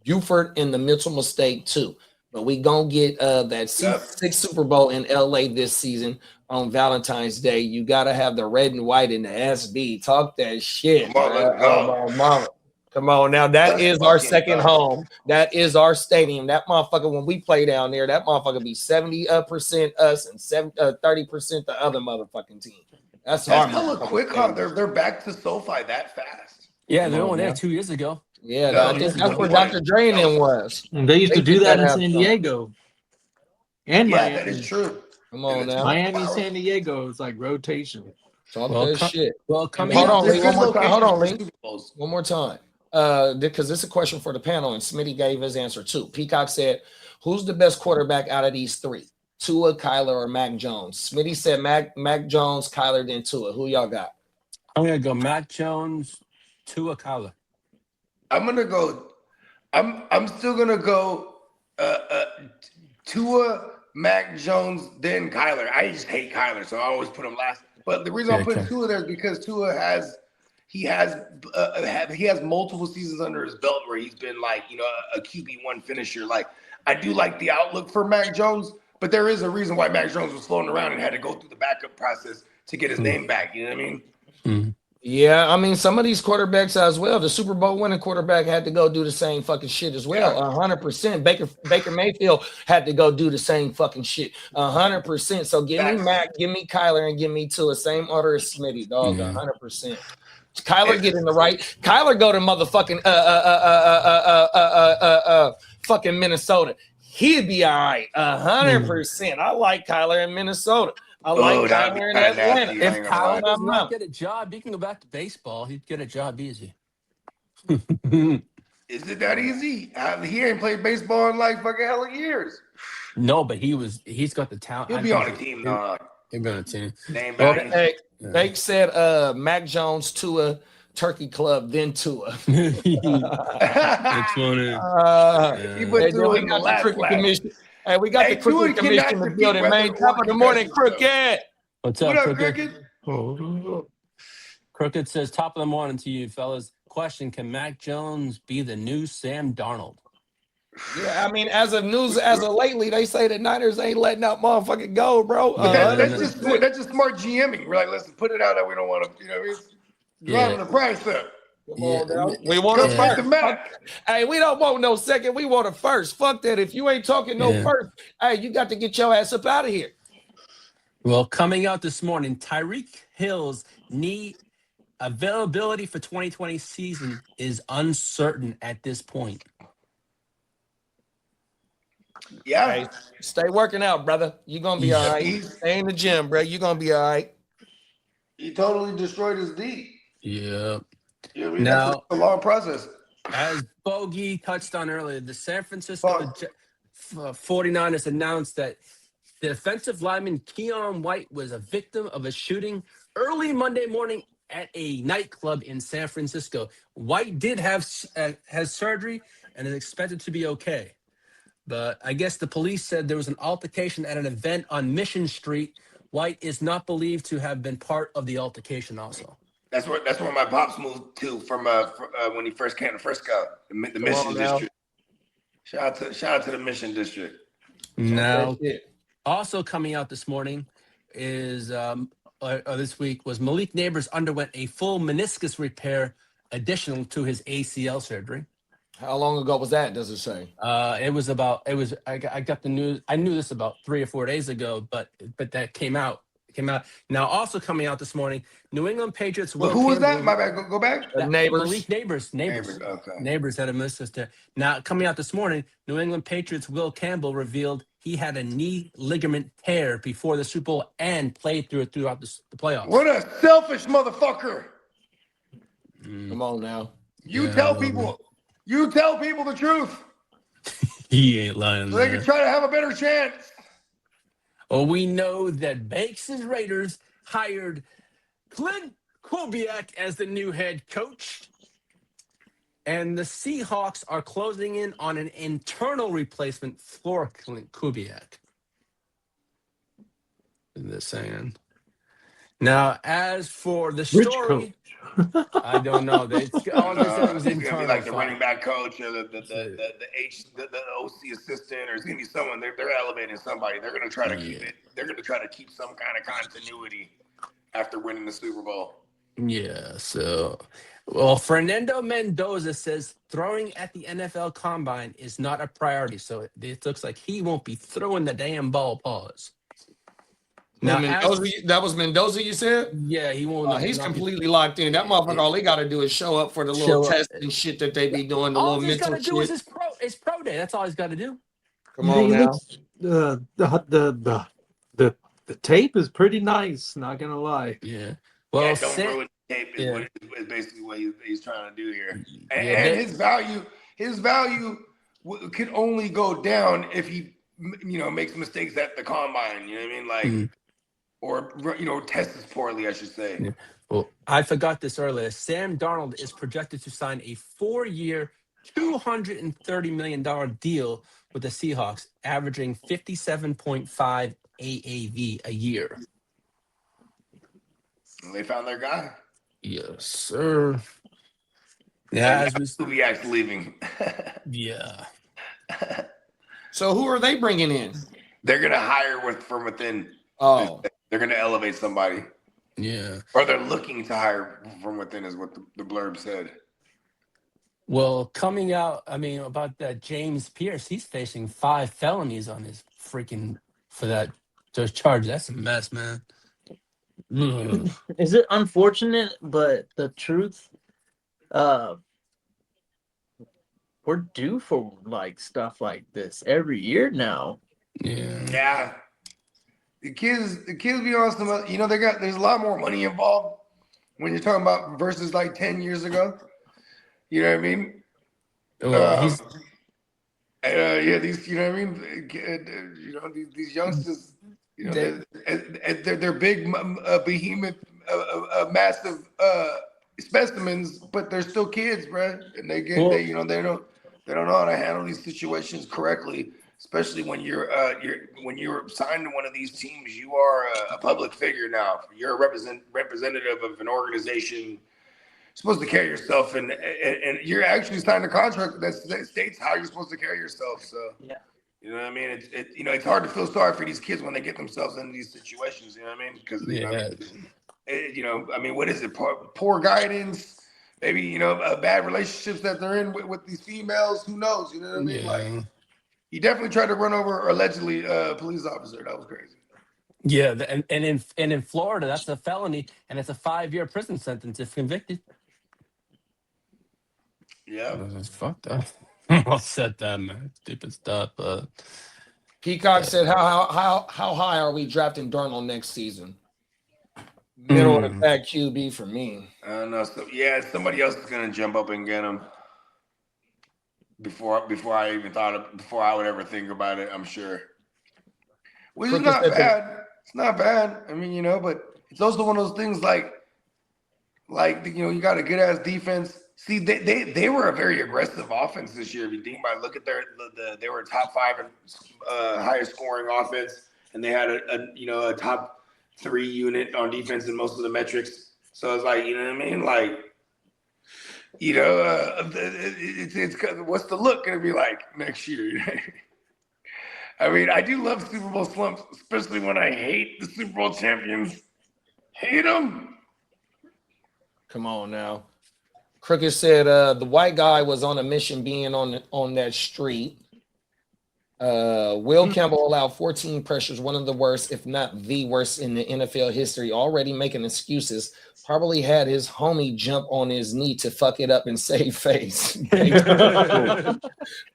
Buford and the mental mistake too. But we gonna get that sixth Super Bowl in LA this season on Valentine's Day. You gotta have the red and white in the SB. Talk that shit. Come on, mama. Come on now. That is our second home. That is our stadium. That motherfucker, when we play down there, that motherfucker be 70% us and 30% the other motherfucking team. That's hella quick, huh? They're back to SoFi that fast. Yeah, they were there 2 years ago. Yeah, I think that's where Dr. Dre and them was. And they used to do that in San Diego. And Miami. That is true. Come on now. Miami, San Diego is like rotation. Talk that shit. Well, hold on, Lee. One more time. Because this is a question for the panel, and Smitty gave his answer too. Peacock said, who's the best quarterback out of these 3? Tua, Kyler, or Mac Jones? Smitty said Mac Jones, Kyler, then Tua. Who y'all got? I'm gonna go Mac Jones, Tua, Kyler. I'm still gonna go Tua, Mac Jones, then Kyler. I just hate Kyler, so I always put him last. But the reason I'm putting Tua there is because Tua has multiple seasons under his belt where he's been like a QB1 finisher. Like I do like the outlook for Mac Jones, but there is a reason why Mac Jones was floating around and had to go through the backup process to get his name back. You know what I mean? Mm-hmm. Yeah, I mean, some of these quarterbacks as well. The Super Bowl winning quarterback had to go do the same fucking shit as well. 100%. Baker Mayfield had to go do the same fucking shit. 100%. So give me Mac, give me Kyler, and give me Tua. Same order as Smitty, dog. 100%. Kyler get in the right. Kyler go to motherfucking fucking Minnesota. He'd be all right. 100%. I like Kyler in Minnesota. I like Kyler in Atlanta. If Kyler does not get a job, he can go back to baseball. He'd get a job easy. Is it that easy? He ain't played baseball in like fucking hella years. No, but he's got the talent. He'll be on a team. He'll be on a team. They said Mac Jones to a Turkey Club, then Tua. That's funny. He put Tua in the last commission. Hey, we got the Cricket Commission in the building, man. Top of the morning, Crooked. What's up, Crooked? Crooked says, top of the morning to you, fellas. Question, can Mac Jones be the new Sam Darnold? Yeah, I mean, as of lately, they say the Niners ain't letting out motherfucking go, bro. That's just smart GMing. We're like, listen, put it out that we don't want to, driving the price up. Come Yeah, on now. We want Come a get the first. Mac. Hey, we don't want no second. We want a first. Fuck that. If you ain't talking no first, hey, you got to get your ass up out of here. Well, coming out this morning, Tyreek Hill's knee availability for 2020 season is uncertain at this point. Yeah. Hey, stay working out, brother. You're going to be all right. Stay in the gym, bro. You're going to be all right. He totally destroyed his D. Yeah. You know what I mean? Now, That's a long process. as Bogey touched on earlier, the San Francisco 49ers announced that the defensive lineman Keion White was a victim of a shooting early Monday morning at a nightclub in San Francisco. White did has surgery and is expected to be okay. But I guess the police said there was an altercation at an event on Mission Street. White is not believed to have been part of the altercation also. That's where my pops moved to from when he first came to Frisco, the Mission District. Shout out to the Mission District. Now, also coming out this morning is this week was Malik Nabers underwent a full meniscus repair additional to his ACL surgery. How long ago was that? Does it say? I got the news. I knew this about 3 or 4 days ago, but that came out. Now, also coming out this morning, New England Patriots. Who was that? My bad. Go back. Nabers. Nabers. Okay. Nabers had a meniscus there. Now, coming out this morning, New England Patriots Will Campbell revealed he had a knee ligament tear before the Super Bowl and played through it throughout the playoffs. What a selfish motherfucker! Come on now. You tell people the truth. He ain't lying. So they can try to have a better chance. Well, we know that Banks' Raiders hired Clint Kubiak as the new head coach. And the Seahawks are closing in on an internal replacement for Clint Kubiak. They're saying. Now, as for the story, I don't know. All they said was It's gonna be like the internal. running back coach or the OC assistant, or it's gonna be someone. They're elevating somebody. They're gonna try to keep it. They're gonna try to keep some kind of continuity after winning the Super Bowl. Yeah. So, well, Fernando Mendoza says throwing at the NFL Combine is not a priority. So it looks like he won't be throwing the damn ball. Pause. Now, that was Mendoza, you said? Yeah, he won't. He's completely locked in. That motherfucker, all he got to do is show up for the little test and shit that they be doing, the little mental shit. All he's got to do is his pro day. That's all he's got to do. Come on now. The tape is pretty nice, not going to lie. Yeah. Well, don't ruin the tape is basically what he's trying to do here. And his value could only go down if he, makes mistakes at the combine. You know what I mean? Like, or tests poorly, I should say. Yeah. Well, I forgot this earlier. Sam Darnold is projected to sign a 4-year, $230 million deal with the Seahawks, averaging 57.5 AAV a year. They found their guy. Yes, sir. Yeah, Kubiak's leaving. Yeah. So who are they bringing in? They're gonna hire from within. Oh, they're gonna elevate somebody. Yeah. Or they're looking to hire from within, is what the blurb said. Well, coming out, about that James Pierce, he's facing 5 felonies on his those charges. That's a mess, man. Is it unfortunate, but the truth, we're due for stuff like this every year now. Yeah. The kids be on some, there's a lot more money involved when you're talking about versus 10 years ago. You know what I mean? These, you know what I mean? These youngsters, they're big, behemoth, massive specimens, but they're still kids, bro. And they don't know how to handle these situations correctly. Especially when you're signed to one of these teams, you are a public figure now. You're a representative of an organization. You're supposed to carry yourself, and you're actually signed a contract that states how you're supposed to carry yourself. So yeah, you know what I mean. It's hard to feel sorry for these kids when they get themselves into these situations. You know what I mean? Because what is it? Poor guidance, maybe bad relationships that they're in with these females. Who knows? You know what I mean? Yeah. Like, he definitely tried to run over allegedly a police officer. That was crazy. Yeah, and in Florida, that's a felony, and it's a 5-year prison sentence if convicted. Yeah, It's fucked up. I'll set that, man. Stupid stuff. Peacock said, how high are we drafting Darnold next season? Middle of the pack QB for me. I don't know. So, somebody else is gonna jump up and get him before I would ever think about it. I'm sure. Which is not bad. It's not bad. I mean, but it's also one of those things like you got a good ass defense. See, they were a very aggressive offense this year. If you think about it, look at they were a top 5 and highest scoring offense, and they had a top 3 unit on defense in most of the metrics. So it's like, you know what I mean? Like, it's what's the look going to be like next year? I mean, I do love Super Bowl slumps, especially when I hate the Super Bowl champions. Hate them. Come on now. Crooked said the white guy was on a mission being on that street. Will Campbell allowed 14 pressures, one of the worst, if not the worst in the NFL history, already making excuses. Probably had his homie jump on his knee to fuck it up and save face. I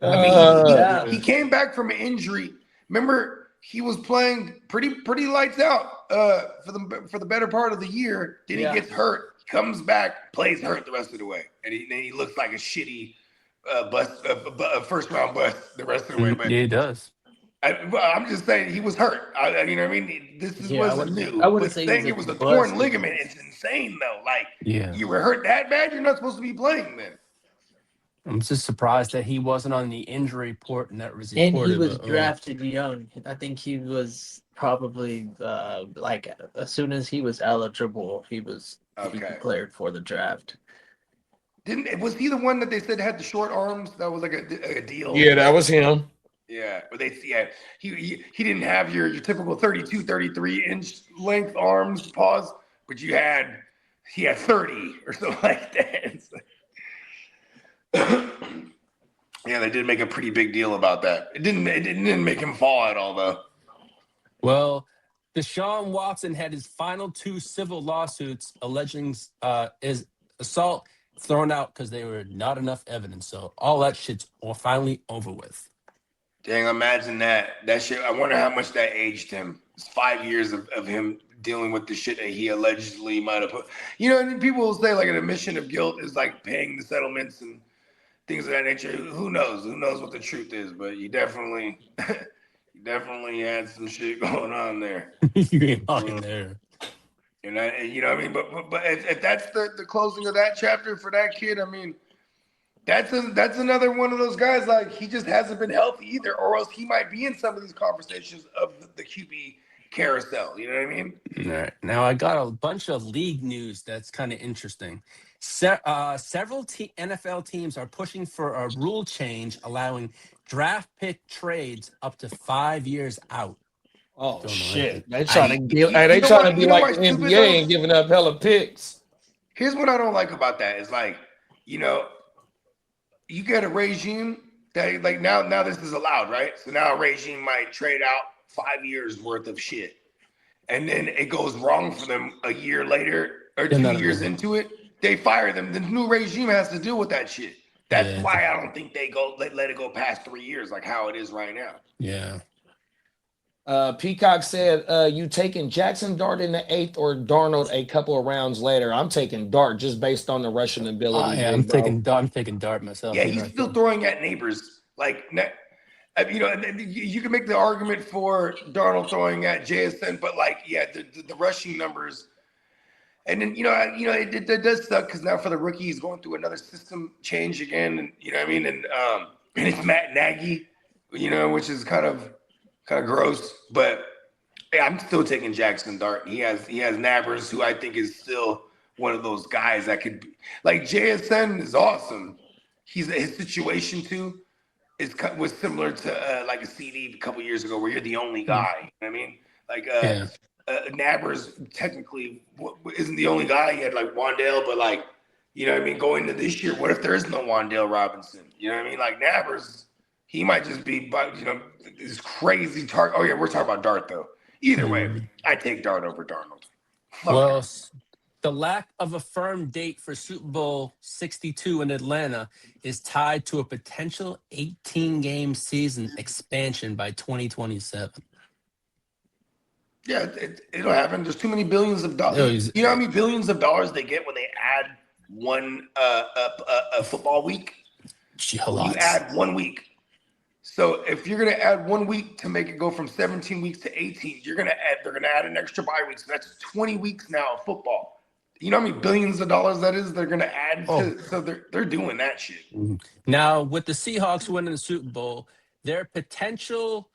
mean, he came back from an injury. Remember, he was playing pretty lights out for the better part of the year. Then he gets hurt. Comes back, plays hurt the rest of the way, and he looks like a shitty first round bust the rest of the way. But yeah, he does. I'm just saying he was hurt. You know what I mean? Wasn't new. I wouldn't say saying it was a torn ligament. It's insane though. Like, you were hurt that bad, you're not supposed to be playing then. I'm just surprised that he wasn't on the injury report and that was reported. And he was drafted young. I think he was probably like as soon as he was eligible, he declared for the draft. Was he the one that they said had the short arms? That was like a deal. Yeah, that was him. Yeah, but he didn't have your typical 32, 33 inch length arms, but he had 30 or something like that. Yeah, they did make a pretty big deal about that. It didn't make him fall at all though. Well, Deshaun Watson had his final 2 civil lawsuits alleging his assault thrown out because there were not enough evidence. So all that shit's finally over with. Dang, imagine that shit. I wonder how much that aged him. It's 5 years of him dealing with the shit that he allegedly might have put. And people will say like an admission of guilt is like paying the settlements and things of that nature. Who knows? Who knows what the truth is? But you definitely had some shit going on there. You ain't lying there. You know what I mean? But if that's the closing of that chapter for that kid, I mean, that's another one of those guys, like, he just hasn't been healthy either, or else he might be in some of these conversations of the QB carousel. You know what I mean? All right. Now, I got a bunch of league news that's kind of interesting. Several NFL teams are pushing for a rule change allowing draft pick trades up to 5 years out. Oh, shit. They trying to be like the NBA and giving up hella picks. Here's what I don't like about that is, like, you get a regime that, like, now this is allowed, right? So now a regime might trade out 5 years worth of shit. And then it goes wrong for them a year later or 2 years into it. They fire them. The new regime has to deal with that shit. That's why I don't think they let it go past 3 years like how it is right now. Yeah. Peacock said, you taking Jackson Dart in the 8th or Darnold a couple of rounds later? I'm taking Dart just based on the rushing ability. I'm taking Dart myself. Yeah, he's still throwing at Nabers. Like, you can make the argument for Darnold throwing at JSN, but like, the rushing numbers. And then, it does suck because now for the rookie, he's going through another system change again. And you know what I mean? And it's Matt Nagy, which is kind of gross, but I'm still taking Jackson Dart. He has Nabers, who I think is still one of those guys that could be like JSN is awesome. His situation too was similar to like a CD a couple years ago where you're the only guy. You know what I mean? Like Nabers technically isn't the only guy. He had like Wandale, but like You know what I mean? Going to this year, what if there is no Wan'Dale Robinson? You know what I mean? Like Nabers, he might just be, this crazy target. Oh, yeah, we're talking about Dart, though. Either way, I take Dart over Darnold. Well, the lack of a firm date for Super Bowl 62 in Atlanta is tied to a potential 18-game season expansion by 2027. Yeah, it'll happen. There's too many billions of dollars. You know how many billions of dollars they get when they add one a football week? You add 1 week. So if you're gonna add 1 week to make it go from 17 weeks to 18, they're gonna add an extra bye week. So that's 20 weeks now of football. You know how many billions of dollars that is? They're gonna add so they're doing that shit. Now with the Seahawks winning the Super Bowl, their potential,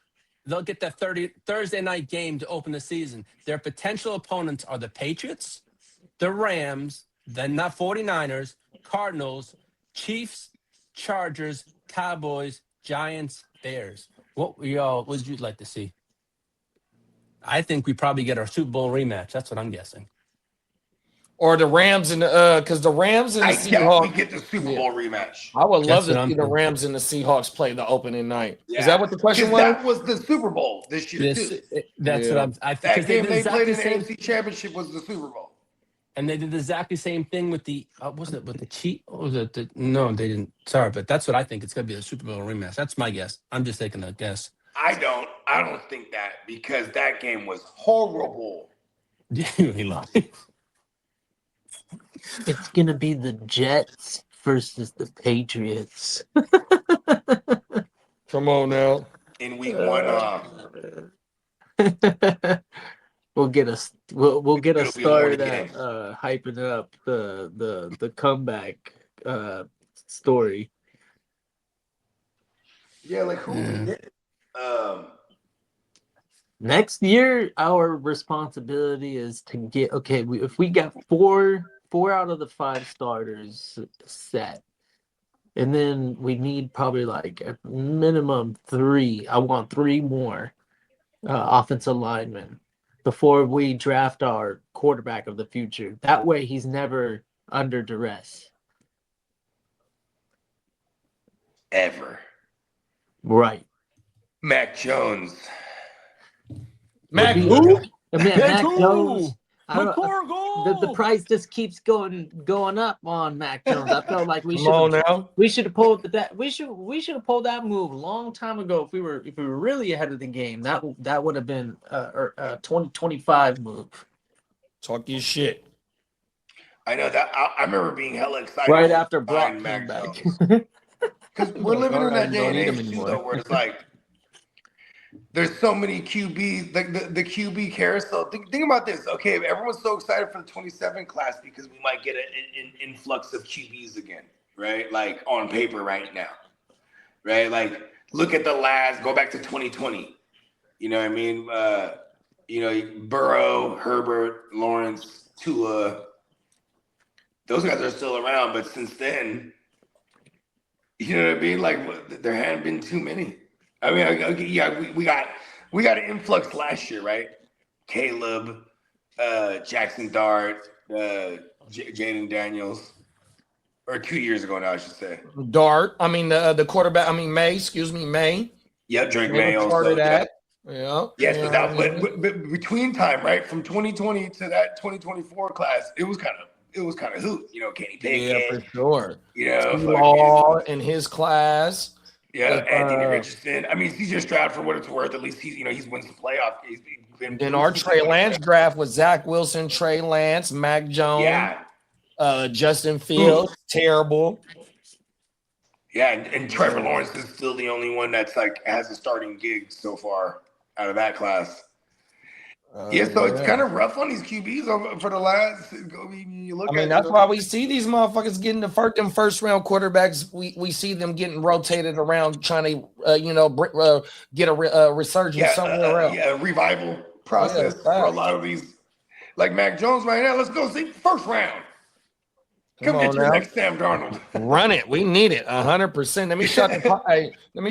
they'll get that Thursday night game to open the season. Their potential opponents are the Patriots, the Rams, then not 49ers, Cardinals, Chiefs, Chargers, Cowboys, Giants, Bears. What would you like to see? I think we probably get our Super Bowl rematch. That's what I'm guessing. Or the Rams and because the Rams and the Seahawks. We get the Super Bowl rematch. I would love to see the Rams and the Seahawks play the opening night. Yeah. Is that what the question was? That was the Super Bowl this year too. That's what I'm. That game they played in the AFC Championship was the Super Bowl. And they did the exactly same thing with the wasn't it with the Chiefs? Was it no, they didn't. Sorry, but that's what I think. It's gonna be a Super Bowl rematch. That's my guess. I'm just taking a guess. I don't think that because that game was horrible. It's gonna be the Jets versus the Patriots. Come on now. In week 1, we'll get a start at hyping up the comeback story. Yeah, like who? Next year, our responsibility is to get if we got four out of the 5 starters set, and then we need probably like a minimum 3. I want 3 more offensive linemen before we draft our quarterback of the future. That way, he's never under duress. Ever. Right. Mac Jones. Mac who? Mac Jones. The price just keeps going up on Mac Jones. I felt like we should have pulled that move a long time ago. If we were really ahead of the game, that would have been a 2025 move. Talk your shit. I know that. I remember being hella excited right after Brock came back. Because we're living in that day and age too, though, where it's like there's so many QBs, like the QB carousel. Think about this. Okay, everyone's so excited for the 27 class because we might get an influx of QBs again, right? Like on paper right now, right? Like look at go back to 2020. You know what I mean? Burrow, Herbert, Lawrence, Tua. Those guys are still around, but since then, you know what I mean? Like there hadn't been too many. I mean, we got an influx last year, right? Caleb, Jackson Dart, Jaden Daniels, or 2 years ago now, I should say. Dart. I mean the quarterback. I mean May. Excuse me, May. Yeah, Drake May also. Yeah. Yes, but that between time, right, from 2020 to that 2024 class, it was kind of hoot. Kenny Pickens. Yeah, for sure. Law in his class. Yeah, Anthony Richardson. I mean, CJ Stroud, for what it's worth, at least he's won some playoffs. He's been. In our Trey Lance draft was Zach Wilson, Trey Lance, Mac Jones, Justin Fields, terrible. Yeah, and Trevor Lawrence is still the only one that's has a starting gig so far out of that class. So it's kind of rough on these QBs for the last. That's why we see these motherfuckers getting the first round quarterbacks. We see them getting rotated around, trying to get a resurgence somewhere else. Yeah, a revival process for a lot of these, like Mac Jones right now. Let's go see first round. Come get your next Sam Darnold. Run it. We need it 100%. Let me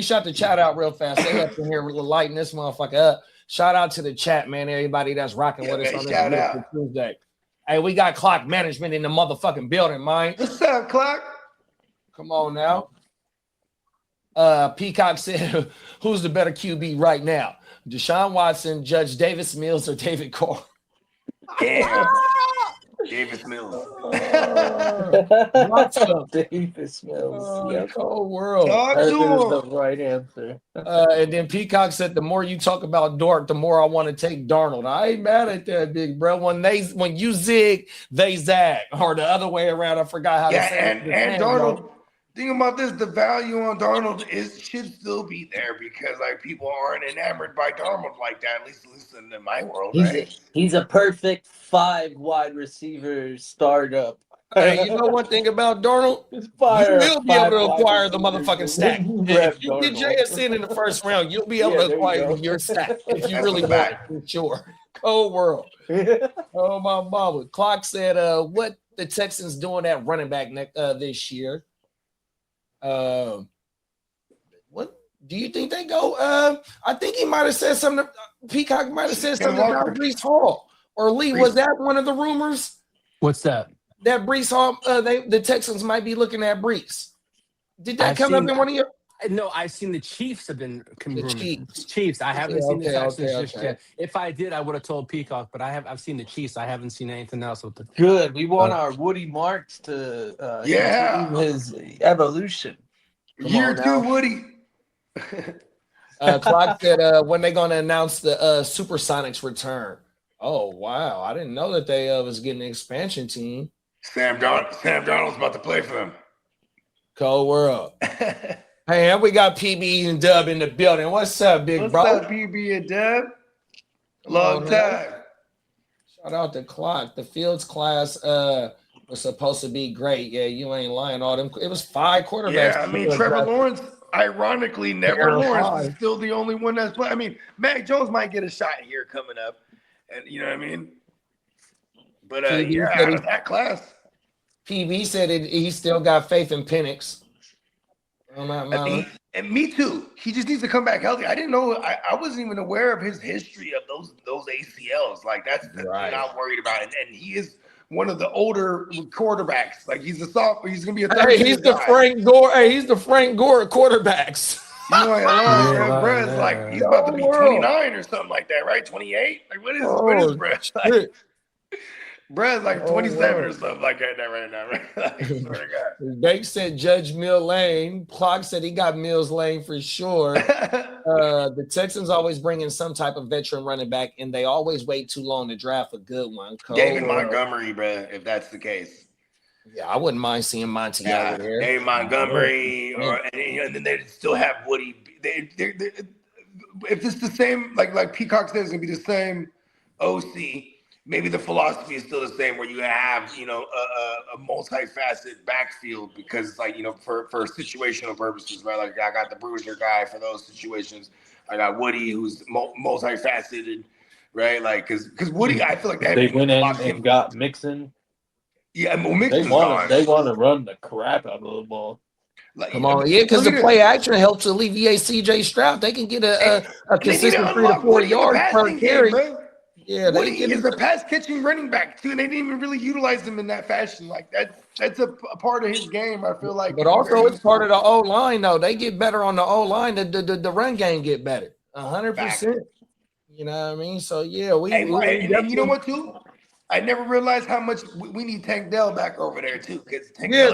shout the chat out real fast. They up in here lighting this motherfucker up. Shout out to the chat, man. Everybody that's rocking with us on this Tuesday. Hey, we got clock management in the motherfucking building, man. What's up, Clock? Come on now. Peacock said, who's the better QB right now? Deshaun Watson, Judge Davis Mills, or David Carr? Damn. Davis Mills. What's up? Davis Mills. Yep. Cold world. Talk That is to the him. right answer. And then Peacock said, the more you talk about Dort, the more I want to take Darnold. I ain't mad at that, big bro. When you zig, they zag. Or the other way around. I forgot how to say it. And Darnold. Think about this: the value on Darnold should still be there because like people aren't enamored by Darnold like that. At least in my world, right? He's a perfect 5 wide receiver startup. Hey, you know one thing about Darnold? You will be able to acquire the motherfucking stack. If you get JSN in the first round, you'll be able to acquire your stack if you really want it, for sure. Cold world. Oh, my mama. Clock said, what the Texans doing at running back this year? What do you think they go? I think he might have said something. Peacock might have said something about Breece Hall or Lee. Was that one of the rumors? What's that? That Breece Hall, the Texans might be looking at Breece. Did that come up in one of your? No, I've seen the Chiefs have been The Chiefs. I haven't seen the Texans just okay. yet. If I did, I would have told Peacock, but I've seen the Chiefs. I haven't seen anything else with the Good. We want our Woody Marks to continue his evolution. Year 2, Woody. Clock said when they going to announce the Supersonics return. Oh wow, I didn't know that they was getting an expansion team. Sam Darnold's about to play for them. Cold world. Hey, and we got PB and Dub in the building. What's up, big bro? What's up, PB and Dub? Long time. Shout out to Clock. The Fields class was supposed to be great. Yeah, you ain't lying. All them. It was 5 quarterbacks. Yeah, I mean Trevor Lawrence. Ironically, Lawrence is still the only one that's playing. I mean, Mac Jones might get a shot here coming up, and you know what I mean. But out of that class, PB said he still got faith in Penix. And me too. He just needs to come back healthy. I didn't know. I wasn't even aware of his history of those ACLs. Like that's right. I'm not worried about it. And he is one of the older quarterbacks. Like he's a sophomore. He's gonna be a third. Hey, he's the Frank Gore. Hey, he's the Frank Gore of quarterbacks. You know, Brad's like he's about to be 29 or something like that, right? 28. Like what is Brad? Like, Brad's like 27 or something like that right now. Right? Like, I swear to God. They said Judge Mill Lane. Clock said he got Mills Lane for sure. The Texans always bring in some type of veteran running back, and they always wait too long to draft a good one. David Montgomery, bro, if that's the case. Yeah, I wouldn't mind seeing Monty over there. David Montgomery, and then they still have Woody. If it's the same, like Peacock says, it's going to be the same OC. Maybe the philosophy is still the same where you have, a multifaceted backfield because it's like, for situational purposes, right? Like I got the bruiser guy for those situations. I got Woody who's multifaceted, right? Like, cause Woody, I feel like they went in and got Mixon. Yeah, well, Mixon's they want to run the crap out of the ball. Like, come on, because the play action helps alleviate CJ Stroud. They can get a consistent 3 to 4 yards per carry. Yeah, Woody is a pass-catching running back too, and they didn't even really utilize him in that fashion. Like that's a part of his game. I feel like, but also it's part of the O line. Though they get better on the O line, the run game get better, 100%. You know what I mean? So yeah, and you know what too? I never realized how much we need Tank Dell back over there too.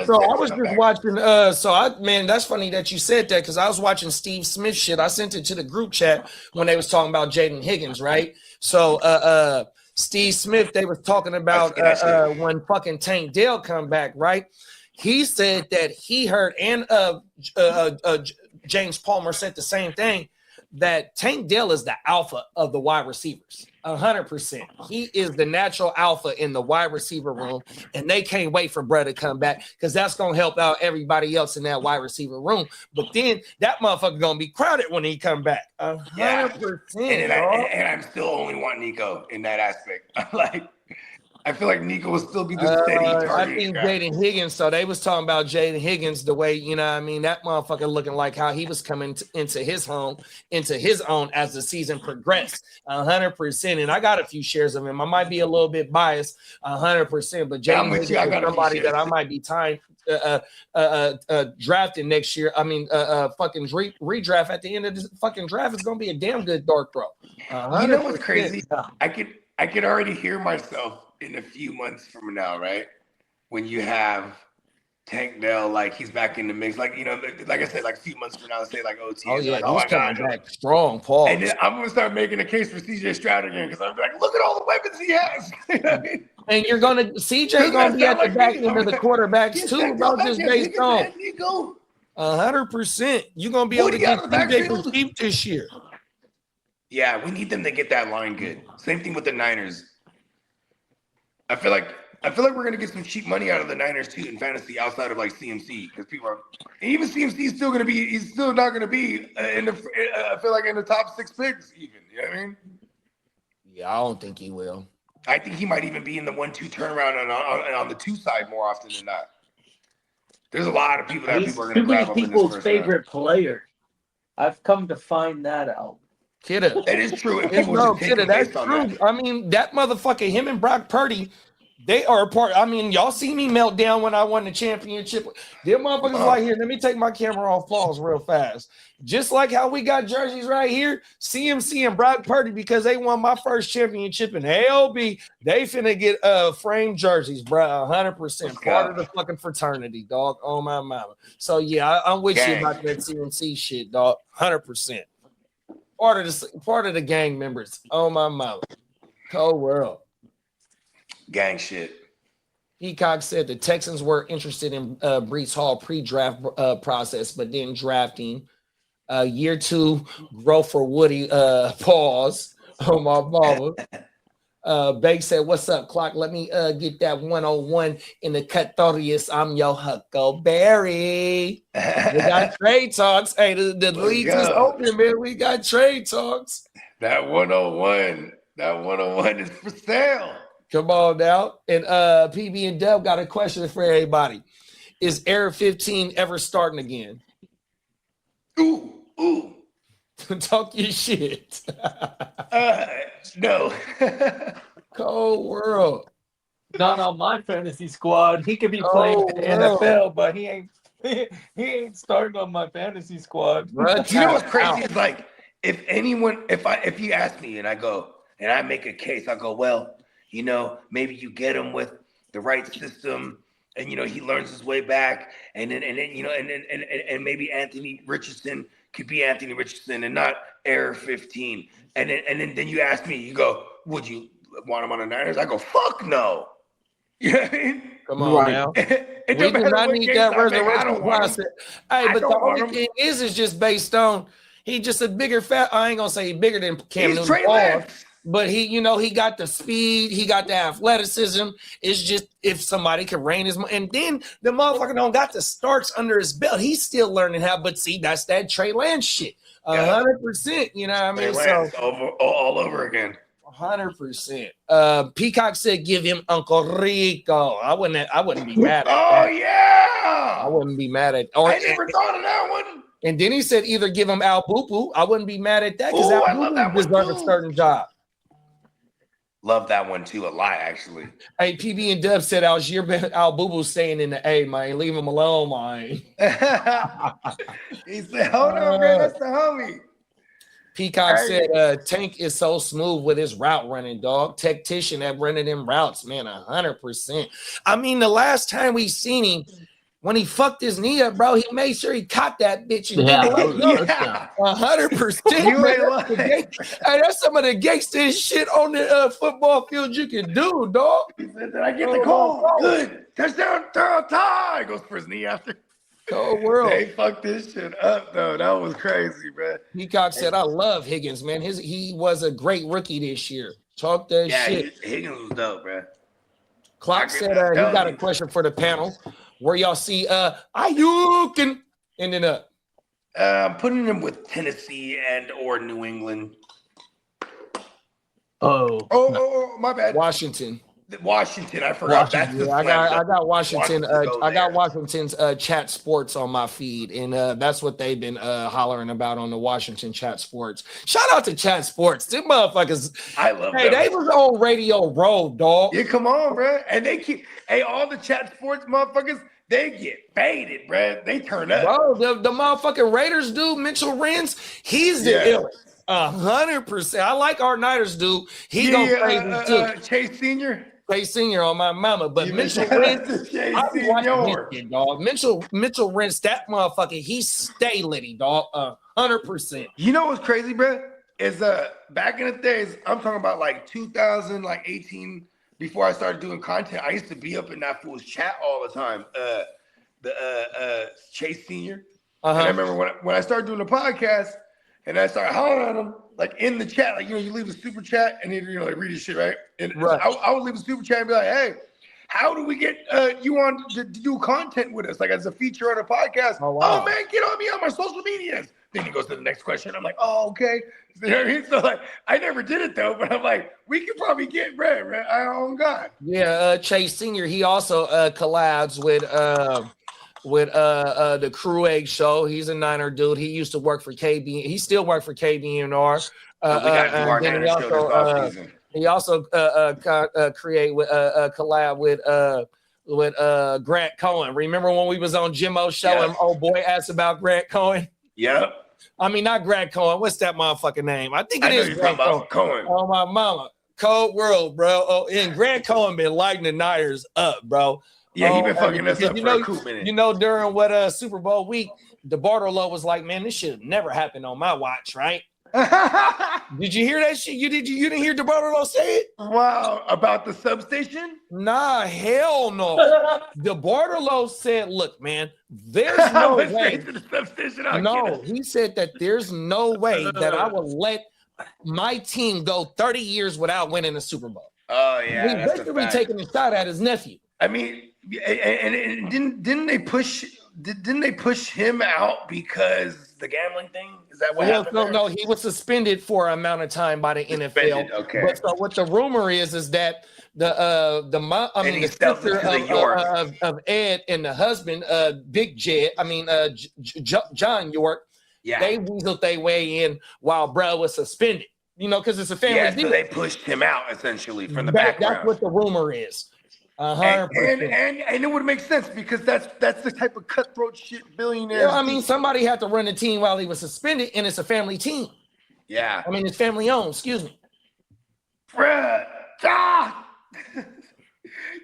So I was just watching. That's funny that you said that because I was watching Steve Smith shit. I sent it to the group chat when they was talking about Jaden Higgins, right? So Steve Smith, they was talking about when fucking Tank Dell come back, right? He said that he heard, and James Palmer said the same thing, that Tank Dell is the alpha of the wide receivers. 100%. He is the natural alpha in the wide receiver room, and they can't wait for Brett to come back because that's going to help out everybody else in that wide receiver room. But then that motherfucker going to be crowded when he come back. 100%. And I'm still only want Nico in that aspect. I feel like Nico will still be the steady target. I think Jaden Higgins. So they was talking about Jaden Higgins the way, you know what I mean, that motherfucker looking like how he was coming into his own as the season progressed. 100%. And I got a few shares of him. I might be a little bit biased, 100%. But Jaden Higgins is somebody that I might be drafting next year. I mean, fucking redraft at the end of this fucking draft is gonna be a damn good dart throw. You know what's crazy? I could already hear myself in a few months from now, right? When you have Tank Dell, like he's back in the mix, like you know, like I said, like a few months from now, say like OT. Oh yeah, like, oh he's coming back strong, Paul. And then I'm gonna start making a case for CJ Stroud again because I'm like, look at all the weapons he has. You know what I mean? And you're gonna CJ gonna be at the back end of the quarterbacks too, bro. Just based on 100%. You're gonna be able to get CJ for cheap this year. Yeah, we need them to get that line good. Same thing with the Niners. I feel like we're gonna get some cheap money out of the Niners too in fantasy outside of like CMC because people are even CMC is still gonna be he's still not gonna be in the I feel like in the top 6 picks even. You know what I mean? Yeah, I don't think he will. I think he might even be in the 1-2 turnaround on the 2 side more often than not. There's a lot of people that people are gonna grab up in this people's first favorite player. I've come to find that out. Kidda. It is true. If Kidda, that's true. I mean, that motherfucker, him and Brock Purdy, they are a part. I mean, y'all see me melt down when I won the championship. Them motherfuckers right here. Let me take my camera off pause real fast. Just like how we got jerseys right here, CMC and Brock Purdy, because they won my first championship in ALB, they finna get framed jerseys, bro. 100%. Part of the fucking fraternity, dog. Oh my mama. So yeah, I'm with you about that CMC shit, dog. 100%. Part of the gang members. Oh my mama. Cold world. Gang shit. Peacock said the Texans were interested in Breece Hall pre-draft process, but then drafting. Year 2 growth for Woody. Pause. Oh my mama. Banks said, "What's up, Clock? Let me get that 101 in the Catorius. I'm your Huckleberry." We got trade talks. Hey, the league is open, man. We got trade talks. That 101 is for sale. Come on now. And PB and Dub got a question for everybody. Is Air 15 ever starting again? Ooh. Talk your shit. No. Cold world. Not on my fantasy squad. He could be playing in the NFL, but he ain't starting on my fantasy squad. You know what's crazy? It's like if you ask me and I go and I make a case, I go, well, you know, maybe you get him with the right system, and you know he learns his way back, and then you know, and maybe Anthony Richardson could be Anthony Richardson and not Air 15. And then you ask me, you go, would you want him on the Niners? I go, fuck no. You know what I mean? Come on now. We do not need that resurrection process. Hey, but the only thing is just based on he just a bigger I ain't gonna say he's bigger than Cam Newton. But he got the speed, he got the athleticism. It's just if somebody can rein his and then the motherfucker don't got the starts under his belt. He's still learning how, but see, that's that Trey Lance shit. 100%, you know what I mean? So all over again. 100%. Peacock said give him Uncle Rico. I wouldn't be mad at that. Oh yeah. I wouldn't be mad at I never thought of that one. And then he said either give him Al Bubu. I wouldn't be mad at that because Al Bubu deserves a certain job. Love that one too a lot, actually. Hey, PB and Dub said Algier Al Bubu staying in the A, man. Leave him alone, man. He said, hold on, man. That's the homie. Peacock said Tank is so smooth with his route running, dog. Tactician at running them routes, man, 100%. I mean, the last time we seen him, when he fucked his knee up, bro, he made sure he caught that bitch. And 100%. You ain't lying. Hey, that's some of the gangster shit on the football field you can do, dog. He said, did I get the call? Good. Touchdown, throw tie. Goes for his knee after. Cold world. They fucked this shit up, though. That was crazy, man. Peacock said, I love Higgins, man. He was a great rookie this year. Talk that shit. Higgins was dope, bro. Clock said he got a question for the panel. Where y'all see Ayuk ending up? I'm putting him with Tennessee and or New England. Oh, my bad. Washington. Washington, I forgot. That's the I got Washington. I got there. Washington's chat sports on my feed, and that's what they've been hollering about on the Washington chat sports. Shout out to chat sports, them motherfuckers. I love. Hey, they was on Radio Row, dog. Yeah, come on, bro. And they keep. Hey, all the chat sports motherfuckers, they get faded, bro. They turn up. Bro, the motherfucking Raiders dude, Mitchell Renz, he's the illest. 100%. I like our Niners dude. He go crazy too. Chase Senior. Chase Senior on my mama, but Mitchell Renz, dog. Mitchell Renz, that motherfucker, he stay litty, dog. 100%. You know what's crazy, bro? Is back in the days, I'm talking about like 2018, before I started doing content, I used to be up in that fool's chat all the time. The Chase Senior. And I remember when I started doing the podcast and I started hollering at him, like in the chat, like, you know, you leave a super chat and then, you know, like read his shit, right? And I would leave a super chat and be like, hey, how do we get you on to do content with us? Like as a feature on a podcast. Oh man, get on me on my social medias. Then he goes to the next question. I'm like, oh, okay. You know what I mean? So like, I never did it though, but I'm like, we could probably get bread, right? Oh God. Yeah, Chase Senior. He also collabs with the Crew Egg Show. He's a Niner dude. He used to work for KB. He still works for KBNR. He also create with collab with Grant Cohen. Remember when we was on Jimmo's show and old boy asked about Grant Cohen? Yep. I mean, not Grant Cohen. What's that motherfucking name? I think it is Grant Cohen. Oh, my mama. Cold world, bro. Oh, and Grant Cohen been lighting the Niners up, bro. Yeah, he been fucking us up for a cool minute. You know, during Super Bowl week, DeBartolo was like, man, this shit never happened on my watch, right? Did you hear that shit? You didn't hear DeBartolo say it? Wow, about the substation? Nah, hell no. DeBartolo said, look, man, there's no way. No, he said that there's no way that I will let my team go 30 years without winning a Super Bowl. Oh, yeah. He's basically taking a shot at his nephew. I mean, and didn't they push him out because the gambling thing? Is that what happened? No, he was suspended for an amount of time by the NFL. Okay. But so what the rumor is that the sister of Ed and the husband, Big Jed, John York, they weaseled their way in while bro was suspended. You know, because it's a family deal. So they pushed him out essentially from the background. That's what the rumor is. 100%. And it would make sense because that's the type of cutthroat shit billionaires. Yeah, I mean, somebody had to run the team while he was suspended, and it's a family team. Yeah. I mean, it's family owned. Excuse me. Bruh.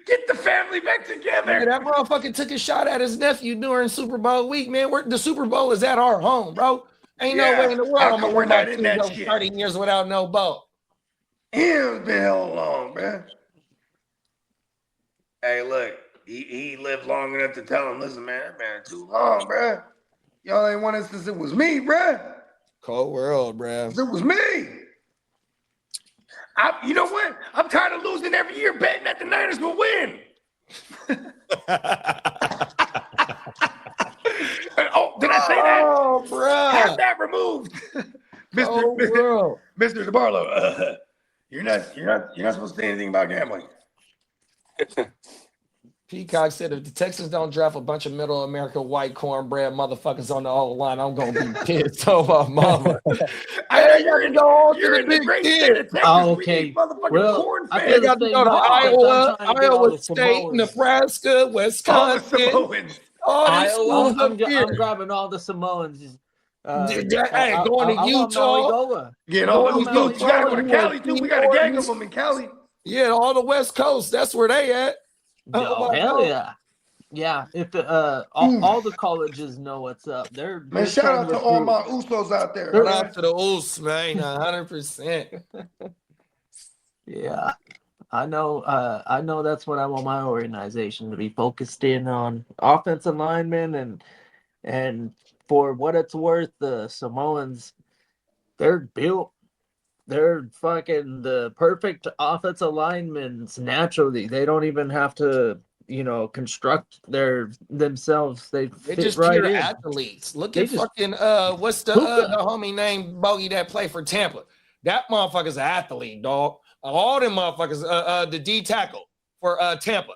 Get the family back together. Yeah, that motherfucker took a shot at his nephew during Super Bowl week, man. The Super Bowl is at our home, bro. Ain't no way in the world I'm gonna let my team go 30 years without no bowl. It's been hell long, man. Hey, look, he lived long enough to tell him, listen, man, that man too long, bruh. Y'all ain't want us since it was me, bruh. Cold world, bruh. It was me. You know what? I'm tired of losing every year betting that the Niners will win. Oh, did I say that? Oh, bruh. Have that removed. Mr. DeBarlo, you're not supposed to say anything about gambling. Peacock said if the Texans don't draft a bunch of middle America white cornbread motherfuckers on the whole line, I'm gonna be pissed. Oh my mama. You're in the great state of Texas. Oh, okay. Well, I got to go to Iowa State, Nebraska, Wisconsin. Iowa. I'm grabbing all the Samoans. Going to Utah. Get all those folks. You gotta go to Cali too. We gotta gang them in Cali. Yeah, all the West Coast. That's where they at. Oh, hell yeah. Yeah, if all the colleges know what's up. They're shout out to all my Usos out there. Shout out to the Us, man. 100%. Yeah. I know that's what I want my organization to be focused in on offensive linemen and for what it's worth, the Samoans, they're built. They're fucking the perfect offensive linemen naturally. They don't even have to, construct themselves. They just right pure in. athletes. Look at fucking what's the homie named Bogey that played for Tampa? That motherfucker's an athlete, dog. All them motherfuckers, the D tackle. for Tampa.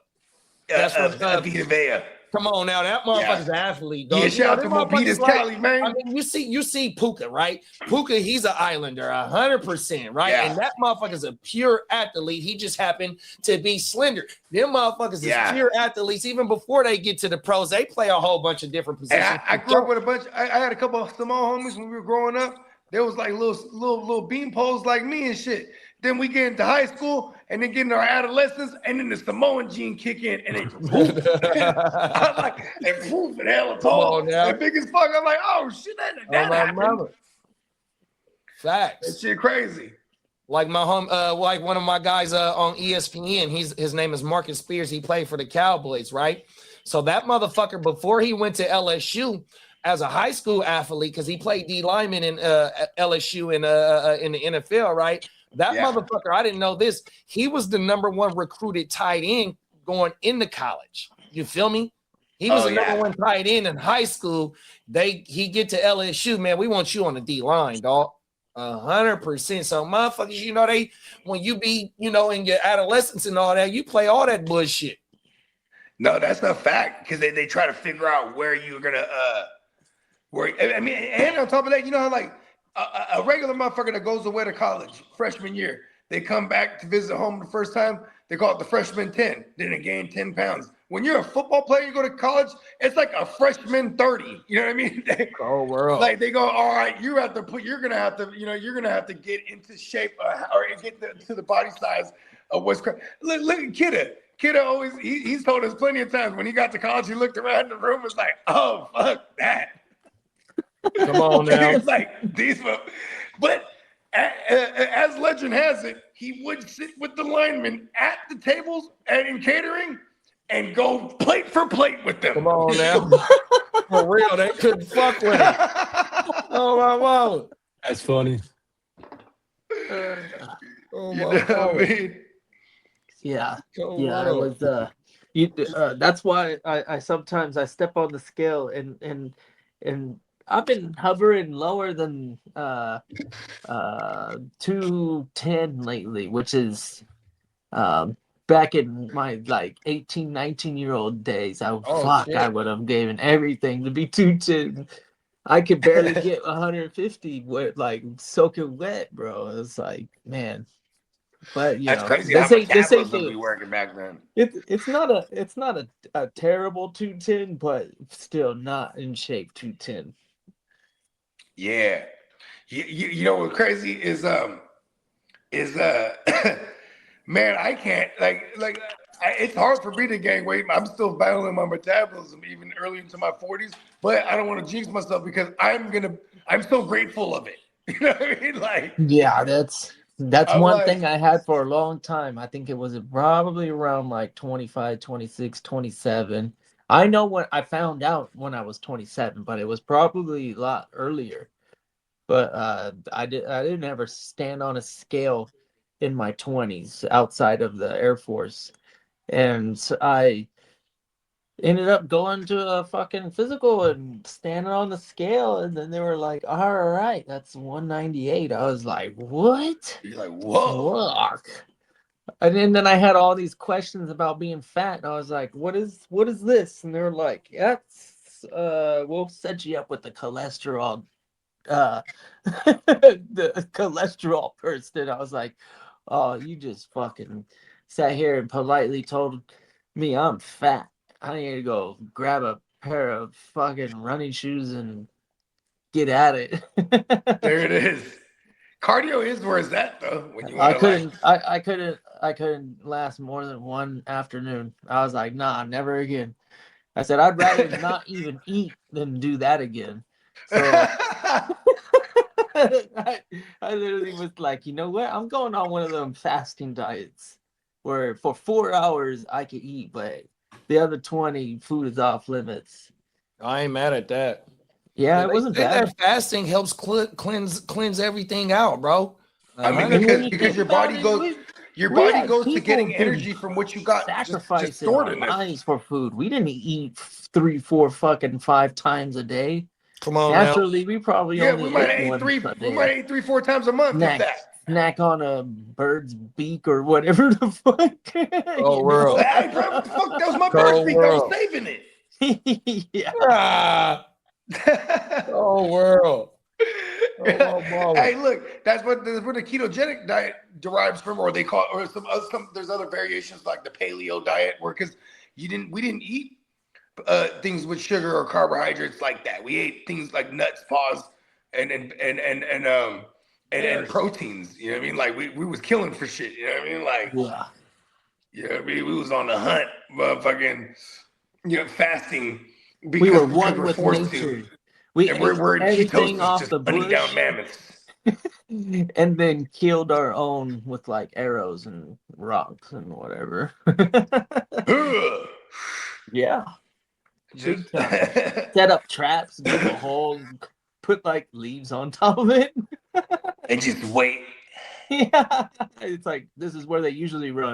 That's from Vita Vea. Come on now, that motherfucker's an athlete, dog. Yeah, shout out to Mobitas Cali, man. I mean, you see Puka, right? Puka, he's an Islander, 100%, right? Yeah. And that motherfucker's a pure athlete. He just happened to be slender. Them motherfuckers is pure athletes. Even before they get to the pros, they play a whole bunch of different positions. I grew up with a bunch. I had a couple of small homies when we were growing up. There was like little bean poles like me and shit. Then we get into high school and then get into our adolescence, and then the Samoan gene kick in, and they poof. I'm like, they poof and hella tall and big as fuck. I'm like, oh shit, that happened. Facts. That shit crazy. Like my like one of my guys on ESPN, his name is Marcus Spears. He played for the Cowboys, right? So that motherfucker, before he went to LSU as a high school athlete, because he played D lineman in LSU in the NFL, right? That motherfucker, I didn't know this. He was the #1 recruited tight end going into college. You feel me? He was the #1 tight end in high school. He get to LSU, man. We want you on the D line, dog. 100%. So motherfuckers, when you be, in your adolescence and all that, you play all that bullshit. No, that's not fact, because they try to figure out where you're gonna and on top of that, how like a regular motherfucker that goes away to college freshman year, they come back to visit home the first time, they call it the freshman 10, then they gain 10 pounds. When you're a football player, you go to college, it's like a freshman 30. You know what I mean? World. Like they go, all right, you're gonna have to get into shape or get to the body size of what's crazy. Look at Kidda. Kidda always he's told us plenty of times when he got to college, he looked around the room, was like, oh fuck that. Come on now. It's like these, but as legend has it, he would sit with the linemen at the tables and in catering and go plate for plate with them. Come on now. For real, they couldn't fuck with him. Oh my wow. That's funny. I mean? Yeah. It was that's why I sometimes I step on the scale and I've been hovering lower than 210 lately, which is back in my like 18, 19-year-old days. I would have given everything to be 210. I could barely get 150 with like soaking wet, bro. It's like, man. But that's crazy. This ain't be working back then. It's not a terrible 210, but still not in shape 210. Yeah, you know what's crazy is man, I can't it's hard for me to gain weight. I'm still battling my metabolism even early into my 40s, but I don't want to jinx myself because I'm so grateful of it. You know what I mean? Like, yeah, that's one thing I had for a long time. I think it was probably around like 25, 26, 27. I know when I found out when I was 27, but it was probably a lot earlier. But I didn't ever stand on a scale in my 20s outside of the Air Force. And so I ended up going to a fucking physical and standing on the scale. And then they were like, all right, that's 198. I was like, what? You're like, whoa. Fuck. And then I had all these questions about being fat, and I was like, "What is this?" And they were like, "That's we'll set you up with the cholesterol, the cholesterol person." I was like, "Oh, you just fucking sat here and politely told me I'm fat. I need to go grab a pair of fucking running shoes and get at it." There it is. Cardio is where it's at though. When you I couldn't last more than one afternoon. I was like, nah, never again. I said I'd rather not even eat than do that again. So I literally was like, you know what? I'm going on one of them fasting diets where for 4 hours I could eat, but the other 20 food is off limits. I ain't mad at that. Yeah, it wasn't bad. That fasting helps cleanse everything out, bro. I mean, because your body goes to getting energy from what you got just stored in there. For food. We didn't eat 3, 4, fucking 5 times a day. Come on, naturally, we probably we might have ate 3, 4 times a month. snack on a bird's beak or whatever the fuck. Oh, world. Hey, bro, what the fuck? That was my bird speak. I was world. saving it. Yeah. Ah, oh, world. Hey, look, that's where the ketogenic diet derives from, or they call, or some there's other variations like the paleo diet, where because we didn't eat things with sugar or carbohydrates like that. We ate things like nuts, paws, and proteins. You know what I mean? Like we was killing for shit. You know what I mean? Like I mean, we was on the hunt, motherfucking, fasting. We were one with nature. We're in everything ketosis, off just the hunting bush, down mammoths. and then killed our own with like arrows and rocks and whatever. Yeah. Just Set up traps, dig a hole, put like leaves on top of it. and just wait. Yeah. It's like this is where they usually run.